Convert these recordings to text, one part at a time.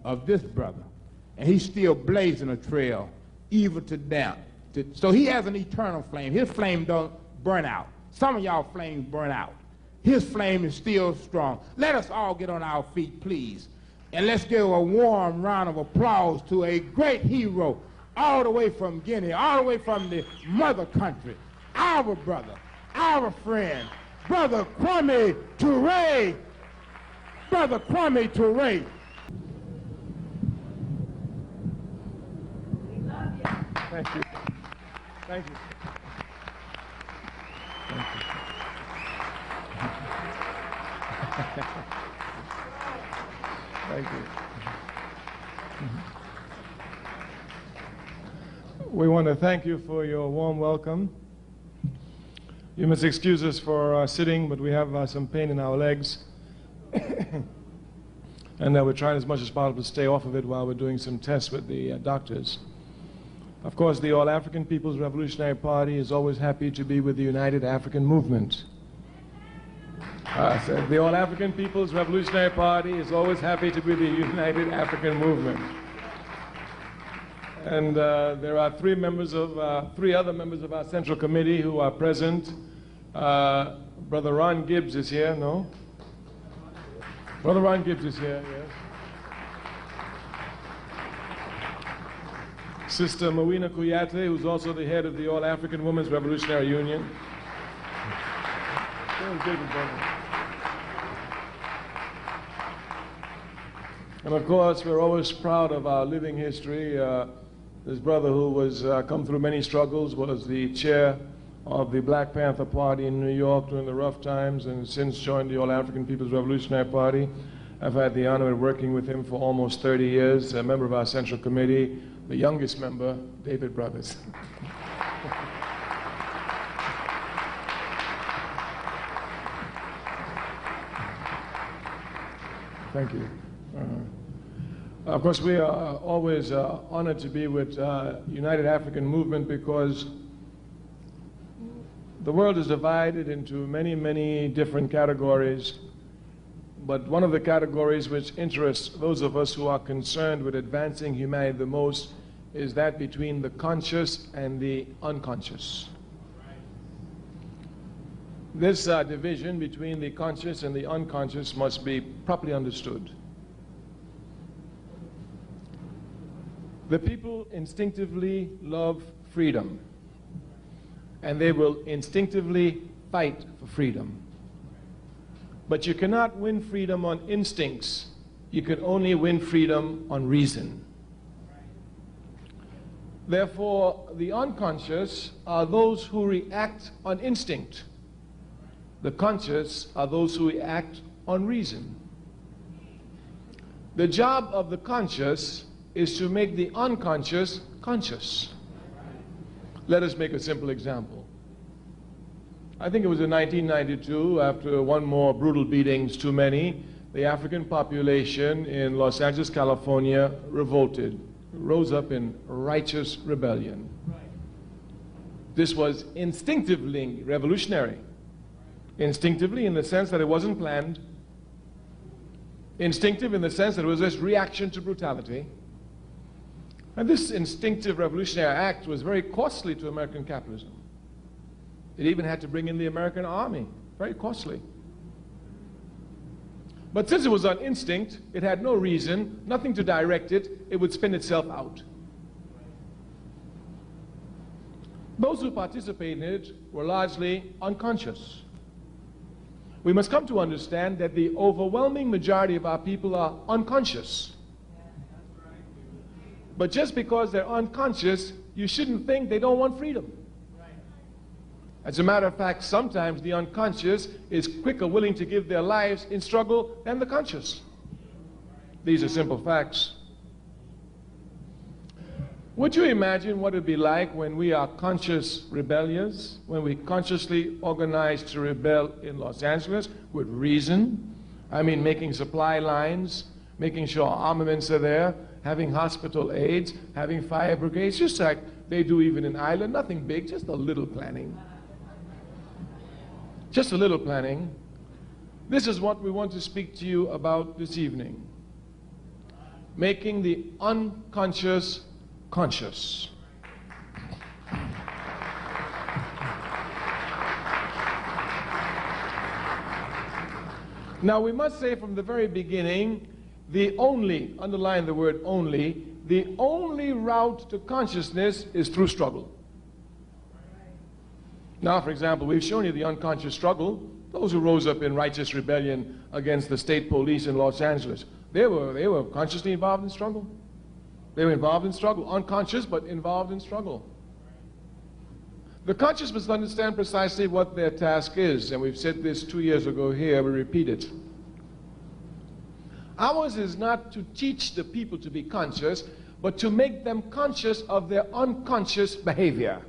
of this brother, and he's still blazing a trail, even to death. So he has an eternal flame. His flame don't burn out. Some of y'all flames burn out. His flame is still strong. Let us all get on our feet, please, and let's give a warm round of applause to a great hero, all the way from Guinea, all the way from the mother country, our brother, our friend, Brother Kwame Ture. Brother Kwame Ture. Thank you. Thank you. Thank you. Thank you. We want to thank you for your warm welcome. You must excuse us for sitting, but we have some pain in our legs. And we're trying as much as possible to stay off of it while we're doing some tests with the doctors. Of course, the All-African People's Revolutionary Party is always happy to be with the United African Movement. The All-African People's Revolutionary Party is always happy to be the United African Movement. And there are three other members of our Central Committee who are present. Brother Ron Gibbs is here, no? Brother Ron Gibbs is here, yes. Sister Mawina Kuyate, who's also the head of the All-African Women's Revolutionary Union. And of course, we're always proud of our living history. This brother who was come through many struggles was the chair of the Black Panther Party in New York during the rough times, and since joined the All-African People's Revolutionary Party. I've had the honor of working with him for almost 30 years, a member of our Central Committee, the youngest member, David Brothers. Thank you. Of course, we are always honored to be with United African Movement because the world is divided into many, many different categories, but one of the categories which interests those of us who are concerned with advancing humanity the most is that between the conscious and the unconscious. This division between the conscious and the unconscious must be properly understood. The people instinctively love freedom, and they will instinctively fight for freedom. But you cannot win freedom on instincts. You can only win freedom on reason. Therefore, the unconscious are those who react on instinct. The conscious are those who react on reason. The job of the conscious is to make the unconscious conscious. Let us make a simple example. I think it was in 1992, after one more brutal beatings too many, the African population in Los Angeles, California revolted, rose up in righteous rebellion. This was instinctively revolutionary. Instinctively in the sense that it wasn't planned. Instinctive in the sense that it was this reaction to brutality. And this instinctive revolutionary act was very costly to American capitalism. It even had to bring in the American army. Very costly. But since it was on instinct, it had no reason, nothing to direct it, it would spin itself out. Those who participated in it were largely unconscious. We must come to understand that the overwhelming majority of our people are unconscious. But just because they're unconscious, you shouldn't think they don't want freedom. As a matter of fact, sometimes the unconscious is quicker willing to give their lives in struggle than the conscious. These are simple facts. Would you imagine what it would be like when we are conscious rebellious, when we consciously organize to rebel in Los Angeles with reason? I mean, making supply lines, making sure armaments are there, having hospital aids, having fire brigades, just like they do even in Ireland. Nothing big, just a little planning. Just a little planning. This is what we want to speak to you about this evening. making the unconscious conscious. Now, we must say from the very beginning, the only, underline the word only, the only route to consciousness is through struggle. Now, for example, we've shown you the unconscious struggle. Those who rose up in righteous rebellion against the state police in Los Angeles, they were consciously involved in struggle. They were involved in struggle, unconscious, but involved in struggle. The conscious must understand precisely what their task is, and we've said this 2 years ago here, we repeat it. Ours is not to teach the people to be conscious, but to make them conscious of their unconscious behavior.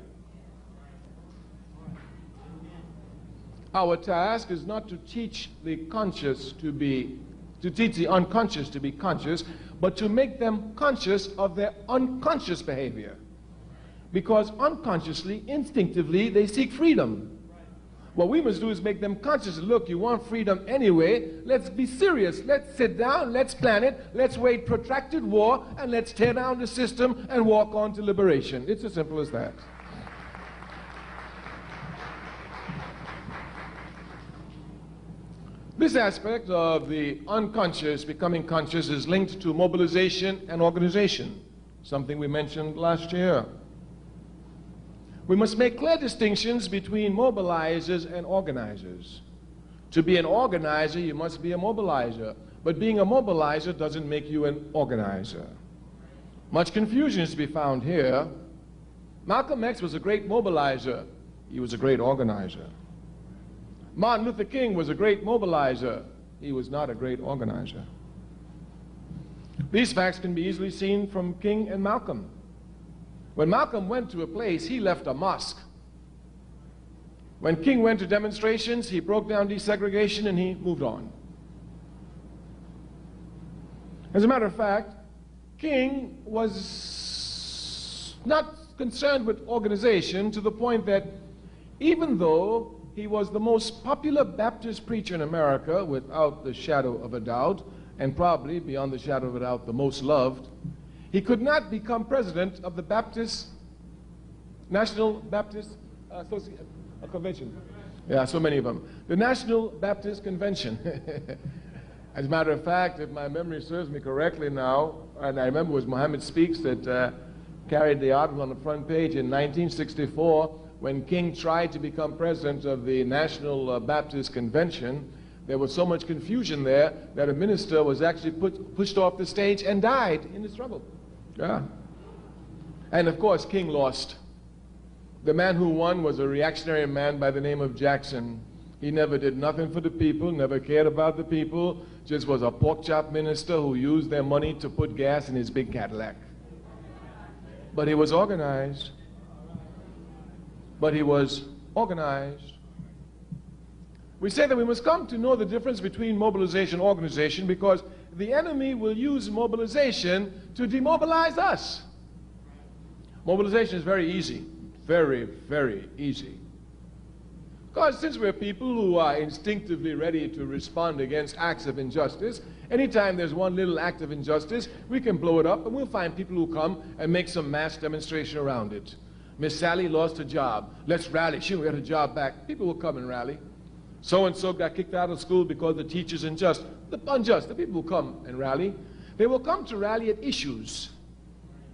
Our task is not to teach the conscious to teach the unconscious to be conscious, but to make them conscious of their unconscious behavior. Because unconsciously, instinctively, they seek freedom. What we must do is make them conscious. Look, you want freedom anyway. Let's be serious. Let's sit down. Let's plan it. Let's wage protracted war, and let's tear down the system and walk on to liberation. It's as simple as that. This aspect of the unconscious becoming conscious is linked to mobilization and organization, something we mentioned last year. We must make clear distinctions between mobilizers and organizers. To be an organizer, you must be a mobilizer. But being a mobilizer doesn't make you an organizer. Much confusion is to be found here. Malcolm X was a great mobilizer. He was a great organizer. Martin Luther King was a great mobilizer. He was not a great organizer. These facts can be easily seen from King and Malcolm. When Malcolm went to a place, he left a mosque. When King went to demonstrations, he broke down desegregation and he moved on. As a matter of fact, King was not concerned with organization to the point that even though he was the most popular Baptist preacher in America, without the shadow of a doubt, and probably, beyond the shadow of a doubt, the most loved, he could not become president of the National Baptist Convention. Yeah, so many of them. The National Baptist Convention. As a matter of fact, if my memory serves me correctly now, and I remember it was Muhammad Speaks that carried the article on the front page in 1964, when King tried to become president of the National Baptist Convention. There was so much confusion there that a minister was actually pushed off the stage and died in the struggle. Yeah. And of course, King lost. The man who won was a reactionary man by the name of Jackson. He never did nothing for the people, never cared about the people, just was a pork chop minister who used their money to put gas in his big Cadillac. But he was organized. But he was organized. We say that we must come to know the difference between mobilization and organization because the enemy will use mobilization to demobilize us. Mobilization is very easy, very, very easy. Because since we're people who are instinctively ready to respond against acts of injustice, anytime there's one little act of injustice, we can blow it up and we'll find people who come and make some mass demonstration around it. Miss Sally lost her job. Let's rally. She will get her job back. People will come and rally. So-and-so got kicked out of school because the teacher's unjust. The people will come and rally. They will come to rally at issues.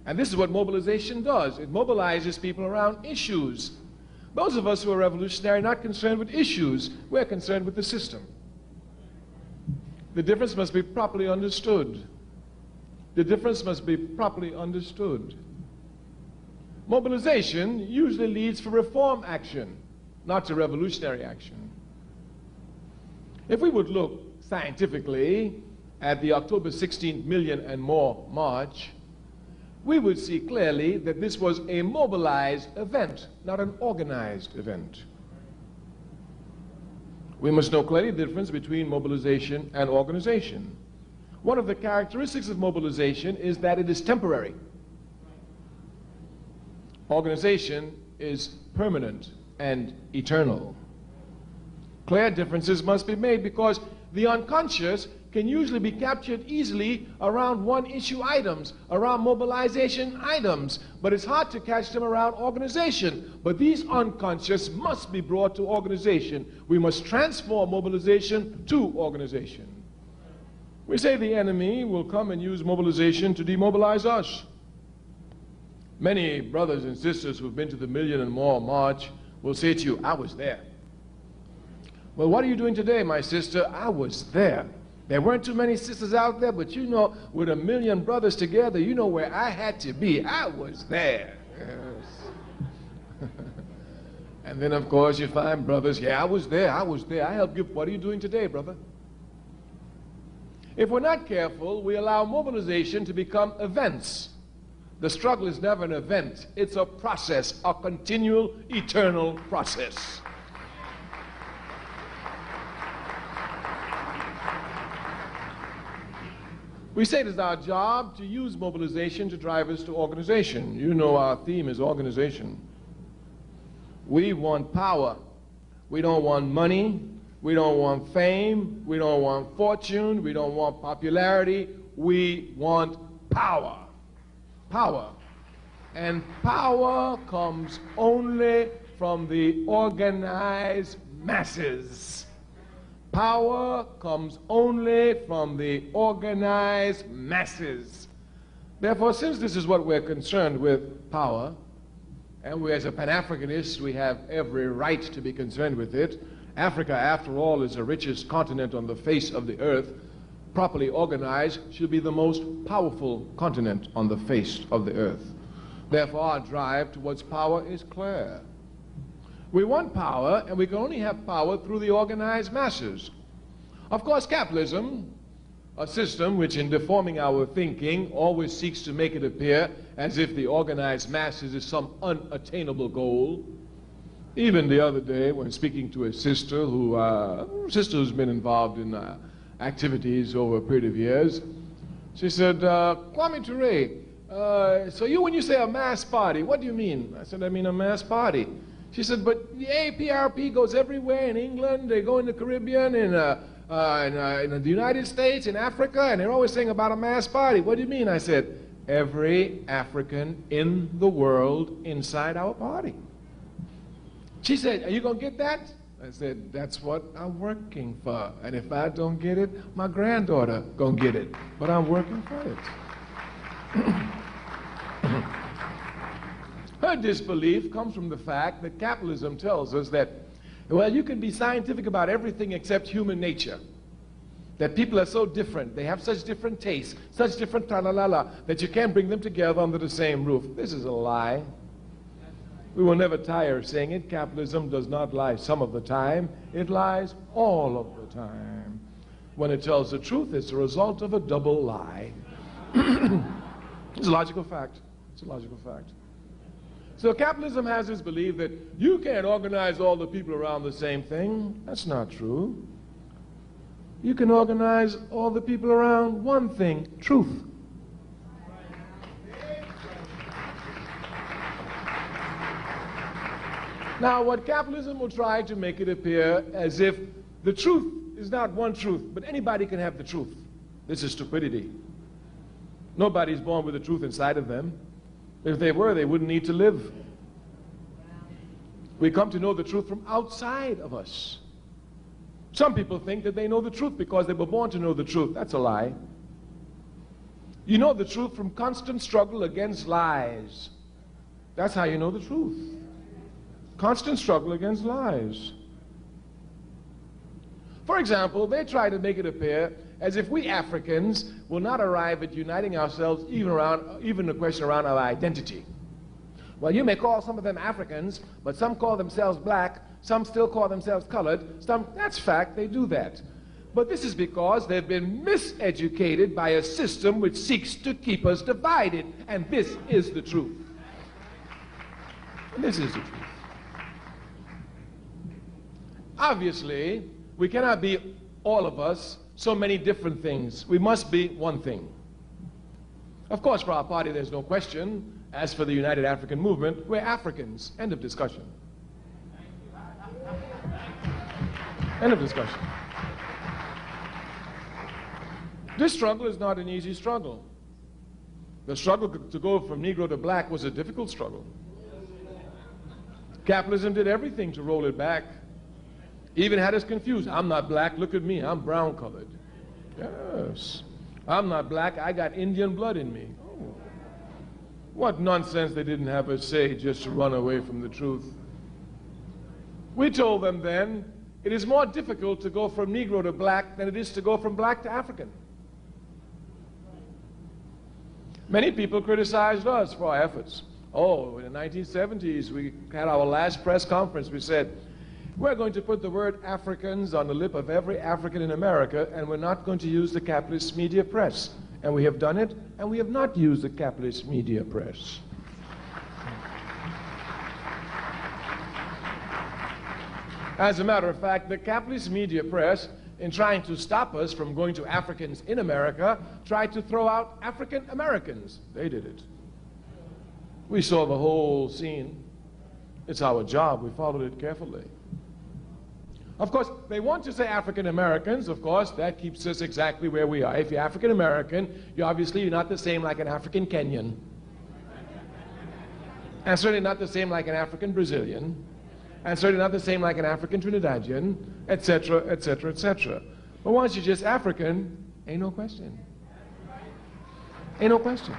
And this is what mobilization does. It mobilizes people around issues. Those of us who are revolutionary are not concerned with issues. We're concerned with the system. The difference must be properly understood. The difference must be properly understood. Mobilization usually leads for reform action, not to revolutionary action. If we would look scientifically at the October 16 million and more march, we would see clearly that this was a mobilized event, not an organized event. We must know clearly the difference between mobilization and organization. One of the characteristics of mobilization is that it is temporary. Organization is permanent and eternal. Clear differences must be made because the unconscious can usually be captured easily around one-issue items, around mobilization items, but it's hard to catch them around organization. But these unconscious must be brought to organization. We must transform mobilization to organization. We say the enemy will come and use mobilization to demobilize us. Many brothers and sisters who've been to the Million and More March will say to you, I was there. Well, what are you doing today, my sister? I was there. There weren't too many sisters out there, but you know, with 1 million brothers together, you know where I had to be. I was there. Yes. And then, of course, you find brothers, yeah, I was there. I helped you. What are you doing today, brother? If we're not careful, we allow mobilization to become events. The struggle is never an event. It's a process, a continual, eternal process. We say it is our job to use mobilization to drive us to organization. You know our theme is organization. We want power. We don't want money. We don't want fame. We don't want fortune. We don't want popularity. We want power. Power. And power comes only from the organized masses. Power comes only from the organized masses. Therefore, since this is what we're concerned with, power, and we as a Pan-Africanist, we have every right to be concerned with it. Africa, after all, is the richest continent on the face of the earth. Properly organized, should be the most powerful continent on the face of the earth. Therefore, our drive towards power is clear. We want power, and we can only have power through the organized masses. Of course, capitalism, a system which in deforming our thinking always seeks to make it appear as if the organized masses is some unattainable goal. Even the other day, when speaking to a sister who's been involved in activities over a period of years, she said, Kwame Ture, so when you say a mass party, what do you mean? I said, I mean a mass party. She said, but the APRP goes everywhere in England, they go in the Caribbean, in the United States, in Africa, and they're always saying about a mass party. What do you mean? I said, every African in the world inside our party. She said, are you going to get that? I said, that's what I'm working for. And if I don't get it, my granddaughter going to get it. But I'm working for it. Her disbelief comes from the fact that capitalism tells us that, well, you can be scientific about everything except human nature. That people are so different, they have such different tastes, such different ta-la-la-la, that you can't bring them together under the same roof. This is a lie. We will never tire of saying it. Capitalism does not lie some of the time. It lies all of the time. When it tells the truth, it's a result of a double lie. It's a logical fact. It's a logical fact. So capitalism has this belief that you can't organize all the people around the same thing. That's not true. You can organize all the people around one thing, truth. Now, what capitalism will try to make it appear as if the truth is not one truth, but anybody can have the truth. This is stupidity. Nobody's born with the truth inside of them. If they were, they wouldn't need to live. We come to know the truth from outside of us. Some people think that they know the truth because they were born to know the truth. That's a lie. You know the truth from constant struggle against lies. That's how you know the truth. Constant struggle against lies. For example, they try to make it appear as if we Africans will not arrive at uniting ourselves even the question around our identity. Well, you may call some of them Africans, but some call themselves black, some still call themselves colored, that's fact, they do that. But this is because they've been miseducated by a system which seeks to keep us divided, and this is the truth. This is the truth. Obviously, we cannot be, all of us, so many different things. We must be one thing. Of course, for our party, there's no question. As for the United African Movement, we're Africans. End of discussion. End of discussion. This struggle is not an easy struggle. The struggle to go from Negro to black was a difficult struggle. Capitalism did everything to roll it back. Even had us confused. I'm not black, look at me, I'm brown colored. Yes. I'm not black, I got Indian blood in me. Oh. What nonsense they didn't have us say just to run away from the truth. We told them then, it is more difficult to go from Negro to black than it is to go from black to African. Many people criticized us for our efforts. Oh, in the 1970s, we had our last press conference. We said, we're going to put the word Africans on the lip of every African in America, and we're not going to use the capitalist media press. And we have done it, and we have not used the capitalist media press. As a matter of fact, the capitalist media press, in trying to stop us from going to Africans in America, tried to throw out African Americans. They did it. We saw the whole scene. It's our job. We followed it carefully. Of course, they want to say African Americans. Of course, that keeps us exactly where we are. If you're African American, you're not the same like an African Kenyan. And certainly not the same like an African Brazilian. And certainly not the same like an African Trinidadian, etc., etc., etc. But once you're just African, ain't no question. Ain't no question.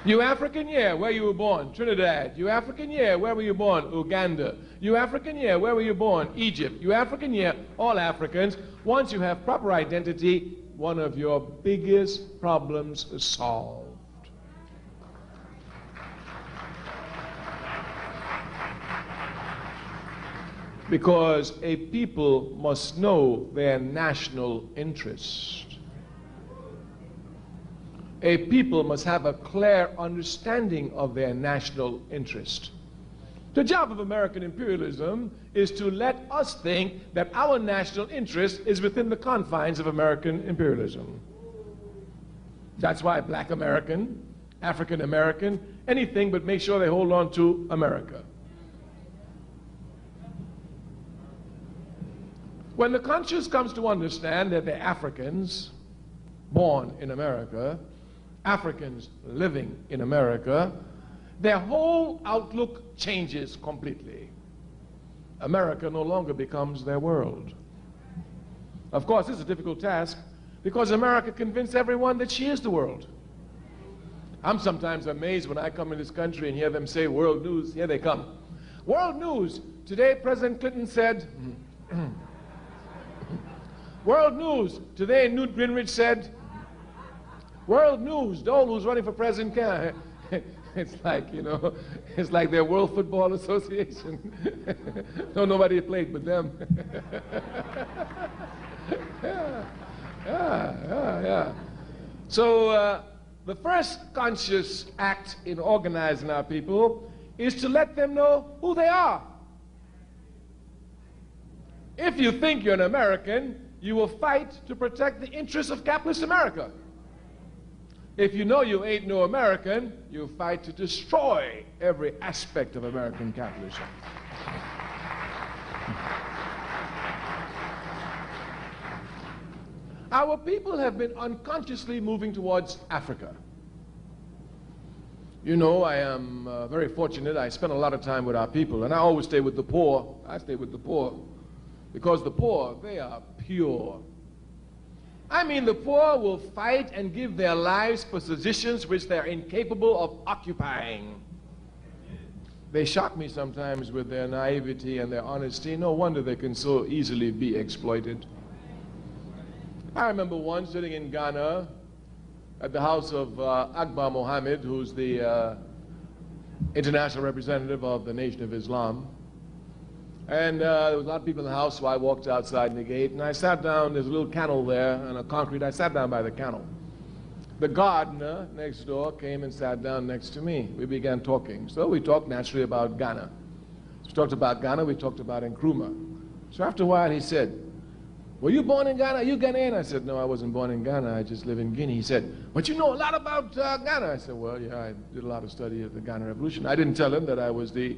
You African, yeah, where you were born? Trinidad. You African, yeah, where were you born? Uganda. You African, yeah, where were you born? Egypt. You African, yeah, all Africans. Once you have proper identity, one of your biggest problems is solved. Because a people must know their national interest. A people must have a clear understanding of their national interest. The job of American imperialism is to let us think that our national interest is within the confines of American imperialism. That's why Black American, African American, anything but make sure they hold on to America. When the conscious comes to understand that they're Africans born in America, Africans living in America, their whole outlook changes completely. America no longer becomes their world. Of course, this is a difficult task because America convinced everyone that she is the world. I'm sometimes amazed when I come in this country and hear them say world news. Here they come. World news. Today, President Clinton said, world news. Today, Newt Gingrich said, world news. Dole, who's running for president, can. It's like, you know, it's like their World Football Association. No, nobody played but them. Yeah. So the first conscious act in organizing our people is to let them know who they are. If you think you're an American, you will fight to protect the interests of capitalist America. If you know you ain't no American, you fight to destroy every aspect of American capitalism. Our people have been unconsciously moving towards Africa. You know, I am very fortunate. I spend a lot of time with our people, and I always stay with the poor. I stay with the poor because the poor, they are pure. I mean, the poor will fight and give their lives for positions which they're incapable of occupying. They shock me sometimes with their naivety and their honesty. No wonder they can so easily be exploited. I remember once sitting in Ghana at the house of Akbar Mohammed, who's the international representative of the Nation of Islam. And there was a lot of people in the house, so I walked outside in the gate, and I sat down. There's a little kennel there, and a concrete. I sat down by the kennel. The gardener next door came and sat down next to me. We began talking. So we talked naturally about Ghana. So we talked about Ghana, we talked about Nkrumah. So after a while he said, were you born in Ghana? Are you Ghanaian? I said, no, I wasn't born in Ghana. I just live in Guinea. He said, but you know a lot about Ghana. I said, well, yeah, I did a lot of study of the Ghana Revolution. I didn't tell him that I was the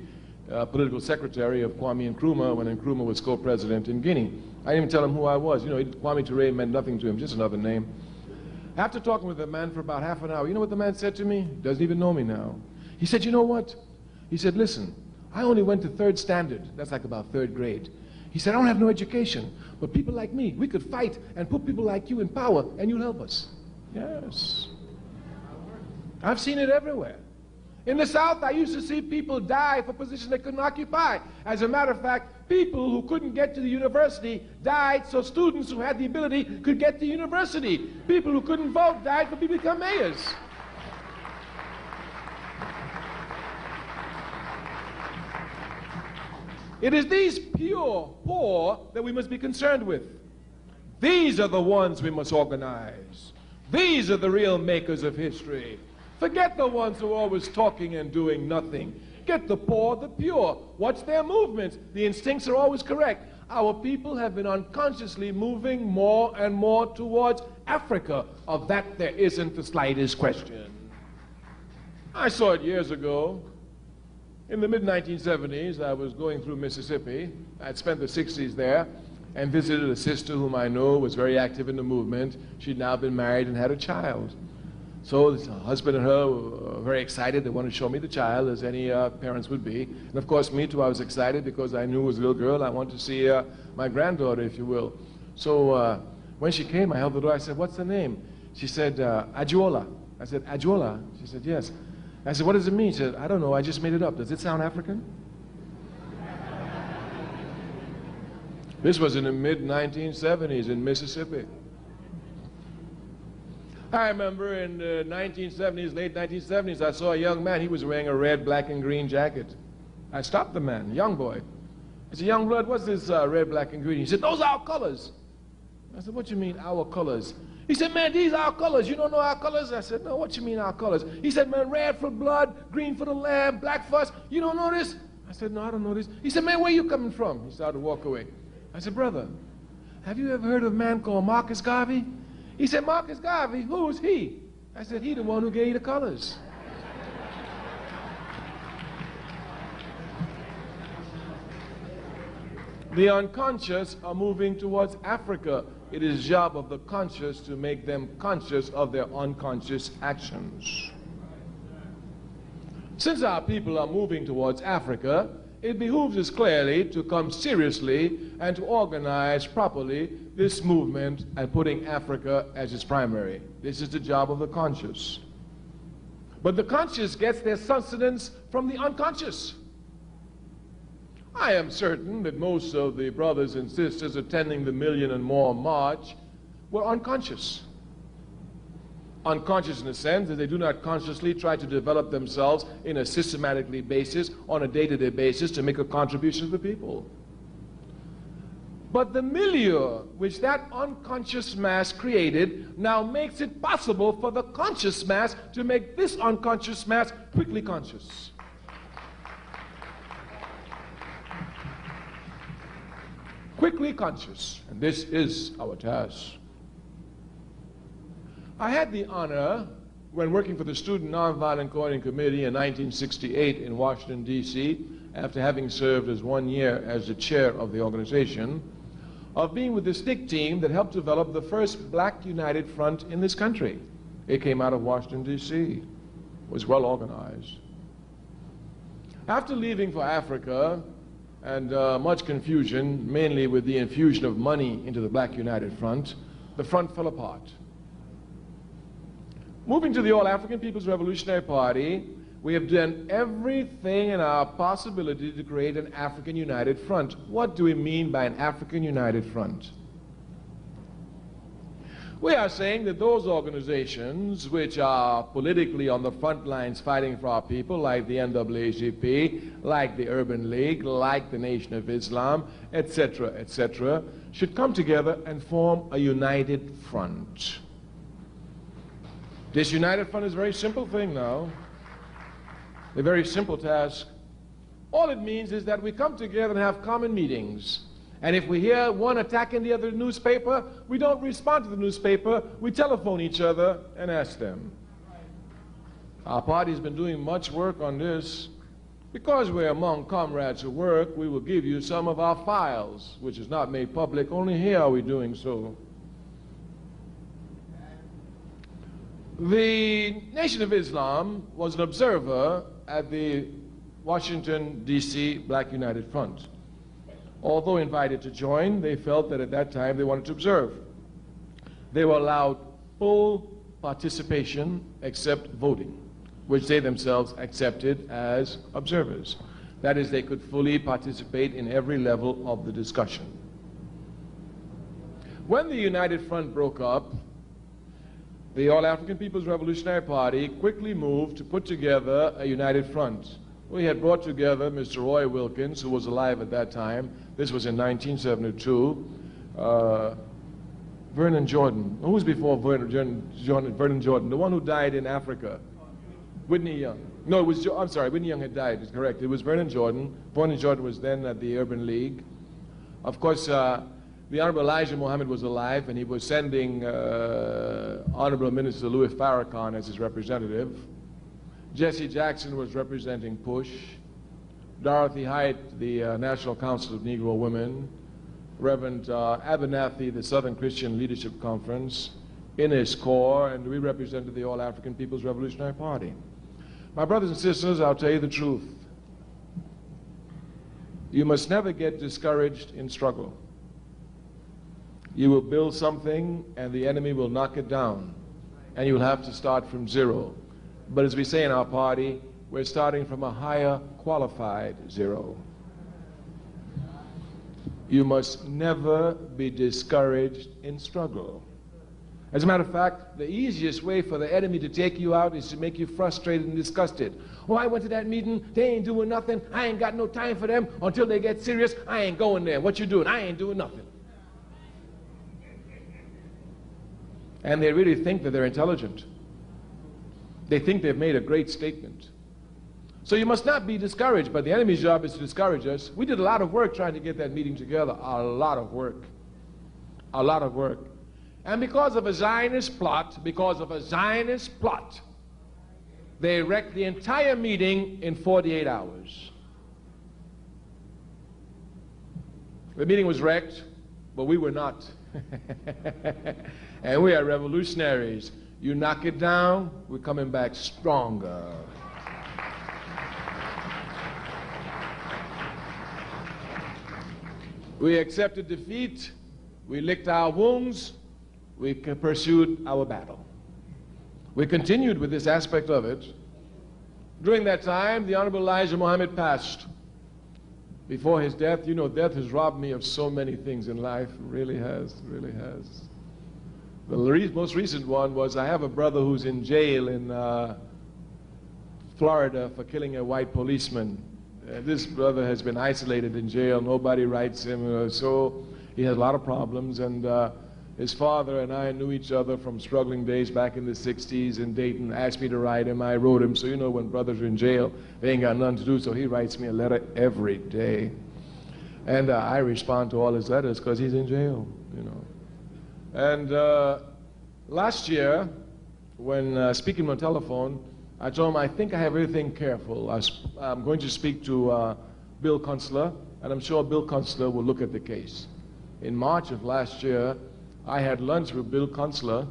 political secretary of Kwame Nkrumah when Nkrumah was co-president in Guinea. I didn't even tell him who I was. You know, Kwame Ture meant nothing to him, just another name. After talking with the man for about half an hour, you know what the man said to me? He doesn't even know me now. He said, you know what? He said, listen, I only went to 3rd standard. That's like about 3rd grade. He said, I don't have no education, but people like me, we could fight and put people like you in power, and you'll help us. Yes. I've seen it everywhere. In the South, I used to see people die for positions they couldn't occupy. As a matter of fact, people who couldn't get to the university died so students who had the ability could get to university. People who couldn't vote died for people to become mayors. It is these pure poor that we must be concerned with. These are the ones we must organize. These are the real makers of history. Forget the ones who are always talking and doing nothing. Get the poor, the pure. Watch their movements. The instincts are always correct. Our people have been unconsciously moving more and more towards Africa. Of that there isn't the slightest question. I saw it years ago. In the mid-1970s, I was going through Mississippi. I'd spent the 60s there and visited a sister whom I knew was very active in the movement. She'd now been married and had a child. So the husband and her were very excited. They wanted to show me the child, as any parents would be. And of course, me too, I was excited because I knew it was a little girl. I wanted to see my granddaughter, if you will. So when she came, I held the door. I said, what's the name? She said, Adjola. I said, Adjola? She said, yes. I said, what does it mean? She said, I don't know, I just made it up. Does it sound African? This was in the mid-1970s in Mississippi. I remember in the 1970s, late 1970s, I saw a young man. He was wearing a red, black, and green jacket. I stopped the man, a young boy. I said, young blood, what's this red, black, and green? He said, those are our colors. I said, what you mean, our colors? He said, man, these are our colors. You don't know our colors? I said, no, what you mean, our colors? He said, man, red for blood, green for the lamb, black for us. You don't know this? I said, no, I don't know this. He said, man, where you coming from? He started to walk away. I said, brother, have you ever heard of a man called Marcus Garvey? He said, Marcus Garvey, who is he? I said, he the one who gave you the colors. The unconscious are moving towards Africa. It is the job of the conscious to make them conscious of their unconscious actions. Since our people are moving towards Africa, it behooves us clearly to come seriously and to organize properly this movement and putting Africa as its primary. This is the job of the conscious. But the conscious gets their sustenance from the unconscious. I am certain that most of the brothers and sisters attending the Million and More March were unconscious. Unconscious in the sense that they do not consciously try to develop themselves in a systematically basis, on a day-to-day basis, to make a contribution to the people. But the milieu which that unconscious mass created now makes it possible for the conscious mass to make this unconscious mass quickly conscious. Quickly conscious, and this is our task. I had the honor, when working for the Student Nonviolent Coordinating Committee in 1968 in Washington, D.C., after having served as 1 year as the chair of the organization, of being with the SNCC team that helped develop the first Black United Front in this country. It came out of Washington, D.C. It was well organized. After leaving for Africa, and much confusion, mainly with the infusion of money into the Black United Front, the front fell apart. Moving to the All-African People's Revolutionary Party, we have done everything in our possibility to create an African United Front. What do we mean by an African United Front? We are saying that those organizations which are politically on the front lines fighting for our people, like the NAACP, like the Urban League, like the Nation of Islam, etc., should come together and form a united front. This united front is a very simple thing now, a very simple task. All it means is that we come together and have common meetings. And if we hear one attacking the other newspaper, we don't respond to the newspaper, we telephone each other and ask them. Our party's been doing much work on this. Because we're among comrades who work, we will give you some of our files, which is not made public. Only here are we doing so. The Nation of Islam was an observer at the Washington, D.C. Black United Front. Although invited to join, they felt that at that time they wanted to observe. They were allowed full participation except voting, which they themselves accepted as observers. That is, they could fully participate in every level of the discussion. When the United Front broke up, the All-African People's Revolutionary Party quickly moved to put together a united front. We had brought together Mr. Roy Wilkins, who was alive at that time. This was in 1972. Vernon Jordan. Who was before Vernon Jordan? The one who died in Africa. Whitney Young. No, it was, I'm sorry, Whitney Young had died, it's correct. It was Vernon Jordan. Vernon Jordan was then at the Urban League. Of course, the Honorable Elijah Muhammad was alive, and he was sending Honorable Minister Louis Farrakhan as his representative. Jesse Jackson was representing PUSH. Dorothy Height, the National Council of Negro Women. Reverend Abernathy, the Southern Christian Leadership Conference. Ines Corps, and we represented the All-African People's Revolutionary Party. My brothers and sisters, I'll tell you the truth. You must never get discouraged in struggle. You will build something and the enemy will knock it down, and you'll have to start from zero. But as we say in our party, we're starting from a higher qualified zero. You must never be discouraged in struggle. As a matter of fact, the easiest way for the enemy to take you out is to make you frustrated and disgusted. Oh, I went to that meeting, they ain't doing nothing, I ain't got no time for them, until they get serious, I ain't going there. What you doing? I ain't doing nothing. And they really think that they're intelligent. They think they've made a great statement. So you must not be discouraged, but the enemy's job is to discourage us. We did a lot of work trying to get that meeting together, a lot of work. A lot of work. And because of a Zionist plot, they wrecked the entire meeting in 48 hours. The meeting was wrecked, but we were not. And we are revolutionaries. You knock it down, we're coming back stronger. We accepted defeat, we licked our wounds, we pursued our battle. We continued with this aspect of it. During that time, the Honorable Elijah Muhammad passed. Before his death, you know, death has robbed me of so many things in life. It really has, really has. The most recent one was I have a brother who's in jail in Florida for killing a white policeman. This brother has been isolated in jail. Nobody writes him, so he has a lot of problems. And his father and I knew each other from struggling days back in the 60s in Dayton. Asked me to write him. I wrote him. So you know when brothers are in jail, they ain't got nothing to do. So he writes me a letter every day. And I respond to all his letters because he's in jail, you know. And last year, when speaking on telephone, I told him I think I have everything careful. I'm going to speak to Bill Kunstler, and I'm sure Bill Kunstler will look at the case. In March of last year, I had lunch with Bill Kunstler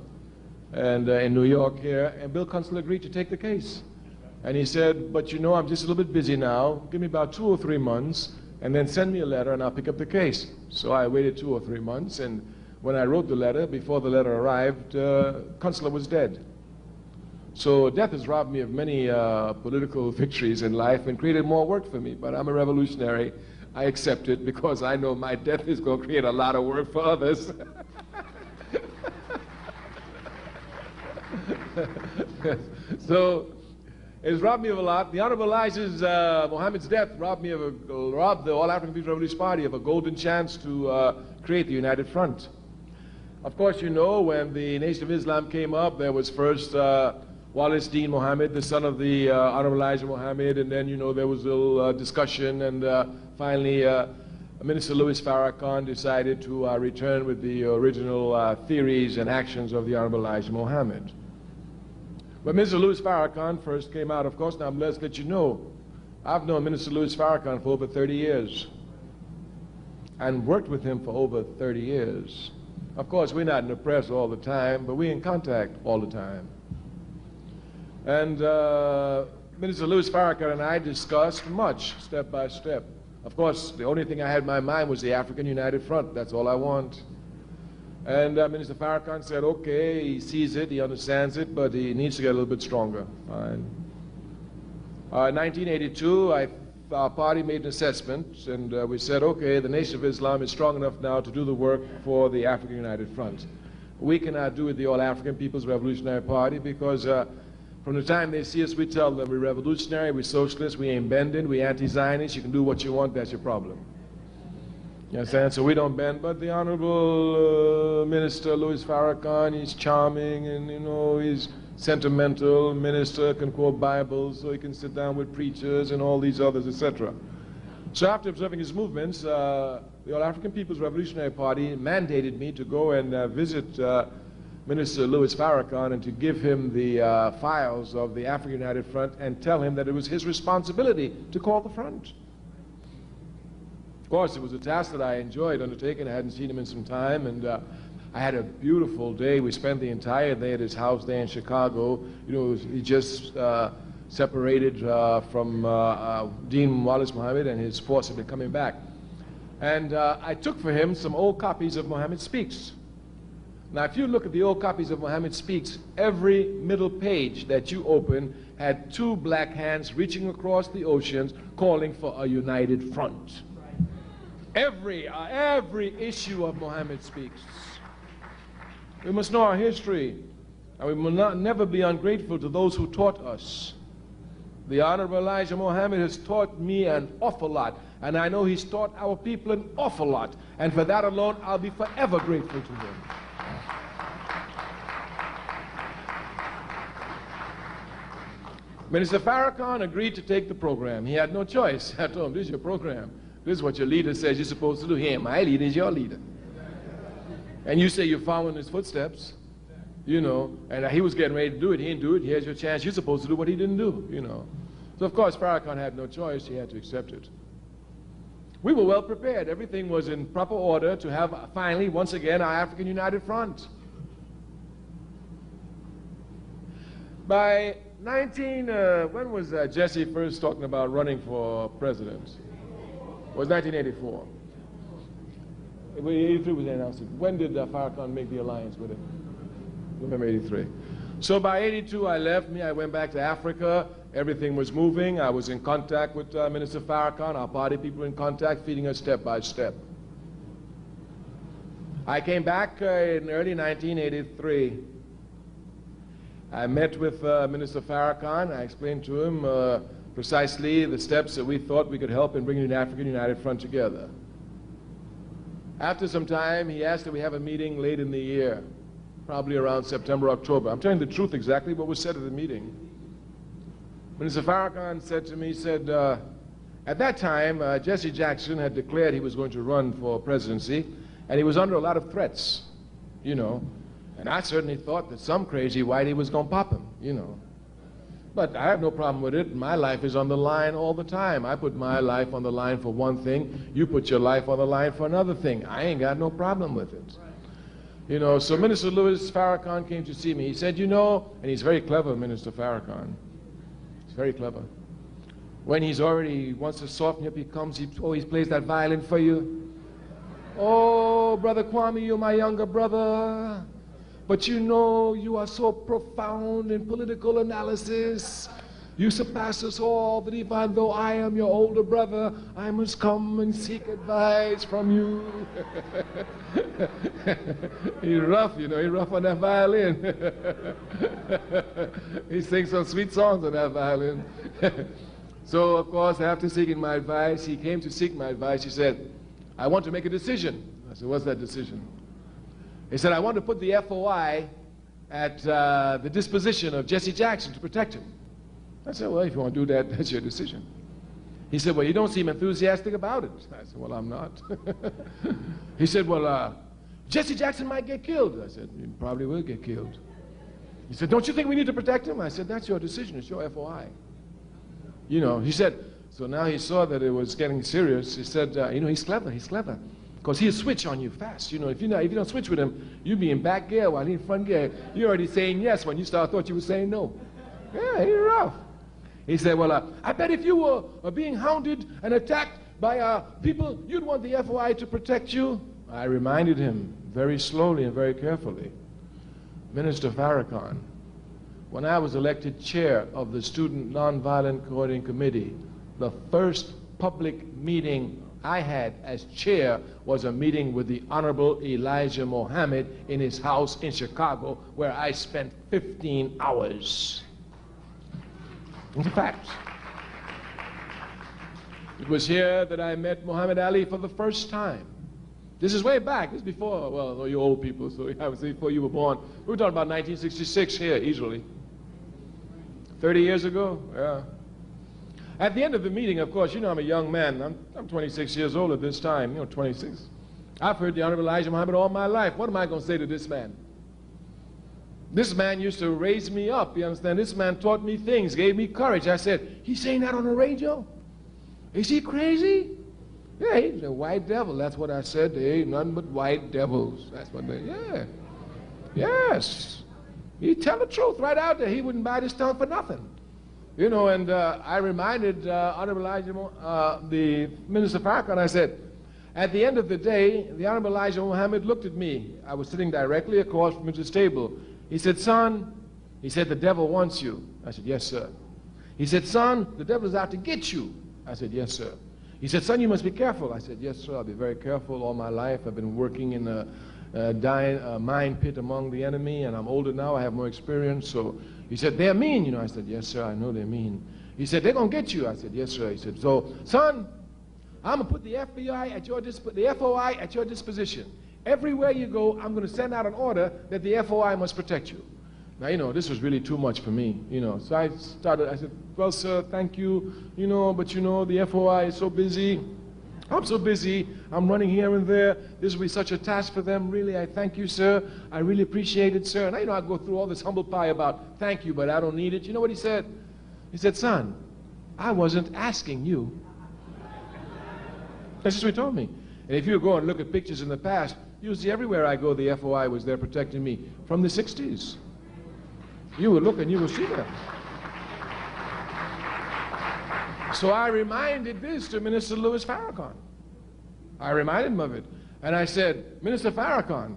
and, in New York here, and Bill Kunstler agreed to take the case. And he said, but you know, I'm just a little bit busy now. Give me about 2 or 3 months, and then send me a letter, and I'll pick up the case. So I waited 2 or 3 months, and when I wrote the letter, before the letter arrived, Kunstler was dead. So death has robbed me of many political victories in life and created more work for me, but I'm a revolutionary. I accept it because I know my death is going to create a lot of work for others. So it's robbed me of a lot. The Honorable Elijah Muhammad's death robbed the All-African People's Revolutionary Party of a golden chance to create the United Front. Of course, you know, when the Nation of Islam came up, there was first Wallace Dean Muhammad, the son of the Honorable Elijah Muhammad, and then, you know, there was a little discussion, and finally Minister Louis Farrakhan decided to return with the original theories and actions of the Honorable Elijah Muhammad. But Mr. Louis Farrakhan first came out, of course. Now let's let you know, I've known Minister Louis Farrakhan for over 30 years and worked with him for over 30 years. Of course, we're not in the press all the time, but we're in contact all the time. And Minister Louis Farrakhan and I discussed much, step by step. Of course, the only thing I had in my mind was the African United Front. That's all I want. And Minister Farrakhan said, okay, he sees it, he understands it, but he needs to get a little bit stronger. Fine. In 1982, our party made an assessment, and we said, okay, the Nation of Islam is strong enough now to do the work for the African United Front. We cannot do it the All-African People's Revolutionary Party because from the time they see us, we tell them we're revolutionary, we're socialists, we ain't bending, we're anti-Zionists, you can do what you want, that's your problem. You understand? So we don't bend, but the Honorable Minister Louis Farrakhan, he's charming and, you know, he's sentimental. Minister can quote Bibles, so he can sit down with preachers and all these others, etc. So after observing his movements, the All-African People's Revolutionary Party mandated me to go and visit Minister Louis Farrakhan and to give him the files of the African United Front and tell him that it was his responsibility to call the front. Of course, it was a task that I enjoyed undertaking. I hadn't seen him in some time, and I had a beautiful day. We spent the entire day at his house there in Chicago. You know, he just separated from Dean Wallace Muhammad, and his force had been coming back. And I took for him some old copies of Muhammad Speaks. Now, if you look at the old copies of Muhammad Speaks, every middle page that you open had two black hands reaching across the oceans calling for a united front. Every issue of Muhammad Speaks. We must know our history, and we will never be ungrateful to those who taught us. The Honorable Elijah Muhammad has taught me an awful lot, and I know he's taught our people an awful lot, and for that alone, I'll be forever grateful to him. Minister Farrakhan agreed to take the program. He had no choice. I told him, this is your program. This is what your leader says you're supposed to do. He ain't my leader, he's your leader. And you say you're following his footsteps, you know, and he was getting ready to do it. He didn't do it. Here's your chance. You're supposed to do what he didn't do, you know. So, of course, Farrakhan had no choice. He had to accept it. We were well prepared. Everything was in proper order to have, finally, once again, our African United Front. By when was Jesse first talking about running for president? It was 1984. 83 was announced. When did Farrakhan make the alliance with it? November 83. So by 82, I left. I went back to Africa. Everything was moving. I was in contact with Minister Farrakhan. Our party people were in contact, feeding us step by step. I came back in early 1983. I met with Minister Farrakhan. I explained to him precisely the steps that we thought we could help in bringing the African United Front together. After some time, he asked that we have a meeting late in the year, probably around September, October. I'm telling the truth exactly what was said at the meeting. Minister Farrakhan said to me, he said, at that time, Jesse Jackson had declared he was going to run for presidency, and he was under a lot of threats, you know. And I certainly thought that some crazy whitey was going to pop him, you know. But I have no problem with it. My life is on the line all the time. I put my life on the line for one thing. You put your life on the line for another thing. I ain't got no problem with it. You know, so Minister Louis Farrakhan came to see me. He said, you know, and he's very clever, Minister Farrakhan. He's very clever. When he's already wants to soften up, he comes, he always plays that violin for you. Oh, Brother Kwame, you're my younger brother. But you know, you are so profound in political analysis. You surpass us all, that even though I am your older brother, I must come and seek advice from you. He's rough, you know, he's rough on that violin. He sings some sweet songs on that violin. So, of course, after seeking my advice, he came to seek my advice. He said, I want to make a decision. I said, what's that decision? He said, I want to put the FOI at the disposition of Jesse Jackson to protect him. I said, well, if you want to do that, that's your decision. He said, well, you don't seem enthusiastic about it. I said, well, I'm not. He said, well, Jesse Jackson might get killed. I said, he probably will get killed. He said, don't you think we need to protect him? I said, that's your decision. It's your FOI. You know, he said, So now he saw that it was getting serious. He said, you know, he's clever. Because he'll switch on you fast. You know, if you don't switch with him, you'll be in back gear while he's in front gear. You're already saying yes when you thought you were saying no. Yeah, he's rough. He said, well, I bet if you were being hounded and attacked by people, you'd want the FOI to protect you. I reminded him very slowly and very carefully. Minister Farrakhan, when I was elected chair of the Student Nonviolent Coordinating Committee, the first public meeting I had as chair was a meeting with the Honorable Elijah Muhammad in his house in Chicago, where I spent 15 hours. In fact, it was here that I met Muhammad Ali for the first time. This is way back. This is before, well, you old people, so I would say before you were born. We were talking about 1966 here, easily. 30 years ago, yeah. At the end of the meeting, of course, you know I'm a young man. I'm 26 years old at this time, you know, 26. I've heard the Honorable Elijah Muhammad all my life. What am I going to say to this man? This man used to raise me up, you understand? This man taught me things, gave me courage. I said, he's saying that on the radio? Is he crazy? Yeah, he's a white devil. That's what I said. There ain't nothing but white devils. That's what they, yeah. Yes. He'd tell the truth right out there. He wouldn't bite his tongue for nothing. You know, and I reminded Honorable Elijah, the Minister Farrakhan, I said, at the end of the day, the Honorable Elijah Muhammad looked at me. I was sitting directly across from his table. He said, son, he said, the devil wants you. I said, yes, sir. He said, son, the devil is out to get you. I said, yes, sir. He said, son, you must be careful. I said, yes, sir, I'll be very careful all my life. I've been working in a mine pit among the enemy, and I'm older now. I have more experience. So he said, they're mean, you know. I said, yes, sir, I know they're mean. He said, they're going to get you. I said, yes, sir. He said, so, son, I'm going to put the FBI at your the FOI at your disposition. Everywhere you go, I'm going to send out an order that the FOI must protect you. Now, you know, this was really too much for me, you know. So I said, well, sir, thank you, you know, but, you know, the FOI is so busy. I'm so busy. I'm running here and there. This will be such a task for them. Really, I thank you, sir. I really appreciate it, sir. And I know I go through all this humble pie about thank you, but I don't need it. You know what he said? He said, son, I wasn't asking you. That's just what he told me. And if you go and look at pictures in the past, you'll see everywhere I go, the FOI was there protecting me from the 60s. You will look and you will see that. So I reminded this to Minister Louis Farrakhan. I reminded him of it. And I said, Minister Farrakhan,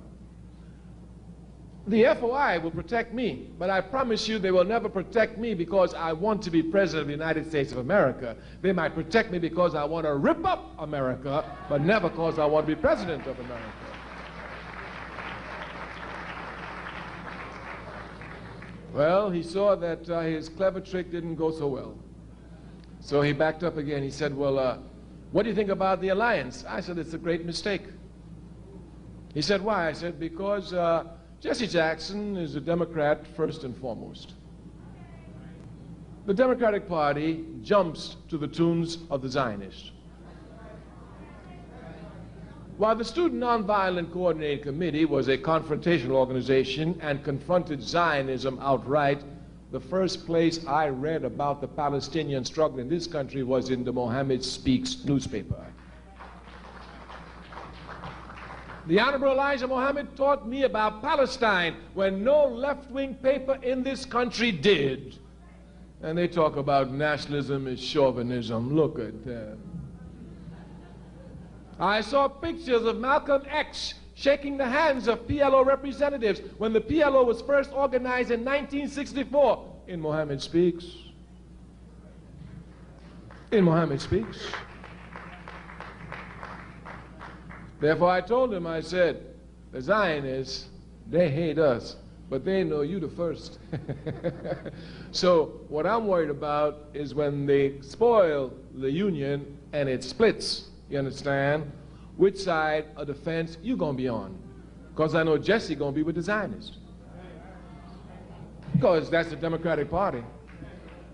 the FOI will protect me, but I promise you they will never protect me because I want to be President of the United States of America. They might protect me because I want to rip up America, but never because I want to be President of America. Well, he saw that his clever trick didn't go so well. So he backed up again. He said, well, what do you think about the alliance? I said, it's a great mistake. He said, why? I said, because Jesse Jackson is a Democrat first and foremost. The Democratic Party jumps to the tunes of the Zionists. While the Student Nonviolent Coordinating Committee was a confrontational organization and confronted Zionism outright, the first place I read about the Palestinian struggle in this country was in the Mohammed Speaks newspaper. The Honorable Elijah Muhammad taught me about Palestine when no left-wing paper in this country did. And they talk about nationalism is chauvinism. Look at that. I saw pictures of Malcolm X shaking the hands of PLO representatives when the PLO was first organized in 1964 in Mohammed Speaks. In Mohammed Speaks. Therefore I told him, I said, the Zionists, they hate us, but they know you the first. So what I'm worried about is when they spoil the union and it splits. You understand? Which side of the fence you gonna be on? Because I know Jesse gonna be with the Zionists. Because that's the Democratic Party.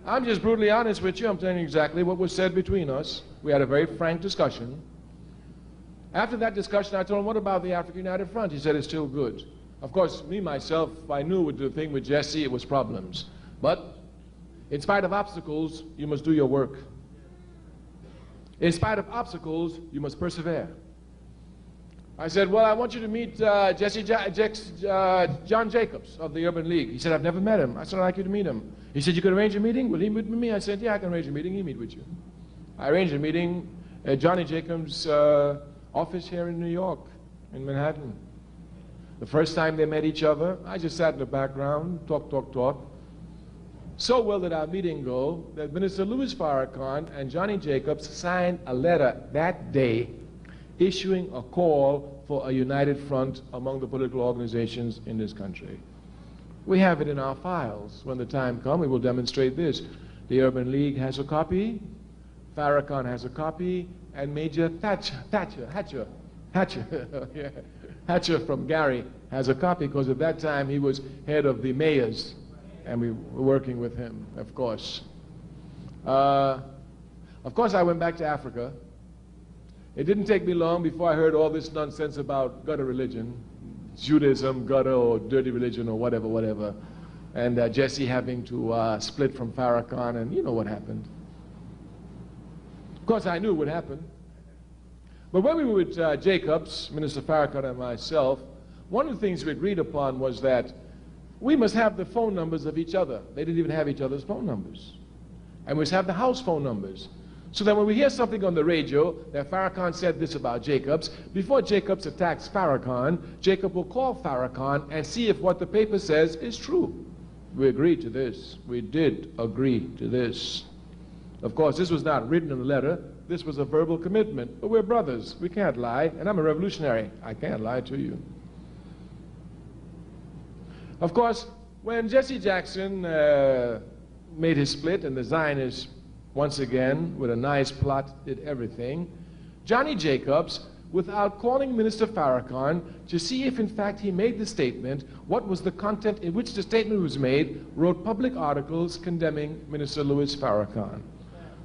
I'm just brutally honest with you. I'm telling you exactly what was said between us. We had a very frank discussion. After that discussion, I told him, what about the African United Front? He said, it's still good. Of course, me, myself, I knew with the thing with Jesse, it was problems. But in spite of obstacles, you must do your work. In spite of obstacles, you must persevere. I said, well, I want you to meet John Jacobs of the Urban League. He said, I've never met him. I said, I'd like you to meet him. He said, you could arrange a meeting? Will he meet with me? I said, yeah, I can arrange a meeting. He'll meet with you. I arranged a meeting at Johnny Jacobs' office here in New York, in Manhattan. The first time they met each other, I just sat in the background, talk. So well did our meeting go that Minister Louis Farrakhan and Johnny Jacobs signed a letter that day issuing a call for a united front among the political organizations in this country. We have it in our files. When the time comes, we will demonstrate this. The Urban League has a copy, Farrakhan has a copy, and Major Hatcher Hatcher from Gary has a copy, because at that time he was head of the mayors, and we were working with him, of course. I went back to Africa. It didn't take me long before I heard all this nonsense about gutter religion, Judaism, gutter, or dirty religion, or whatever, and Jesse having to split from Farrakhan, and you know what happened. Of course, I knew what happened. But when we were with Jacobs, Minister Farrakhan, and myself, one of the things we agreed upon was that we must have the phone numbers of each other. They didn't even have each other's phone numbers. And we must have the house phone numbers. So that when we hear something on the radio that Farrakhan said this about Jacobs, before Jacobs attacks Farrakhan, Jacob will call Farrakhan and see if what the paper says is true. We agreed to this. We did agree to this. Of course, this was not written in a letter. This was a verbal commitment. But we're brothers. We can't lie. And I'm a revolutionary. I can't lie to you. Of course, when Jesse Jackson made his split and the Zionists, once again, with a nice plot, did everything, Johnny Jacobs, without calling Minister Farrakhan to see if in fact he made the statement, what was the content in which the statement was made, wrote public articles condemning Minister Louis Farrakhan.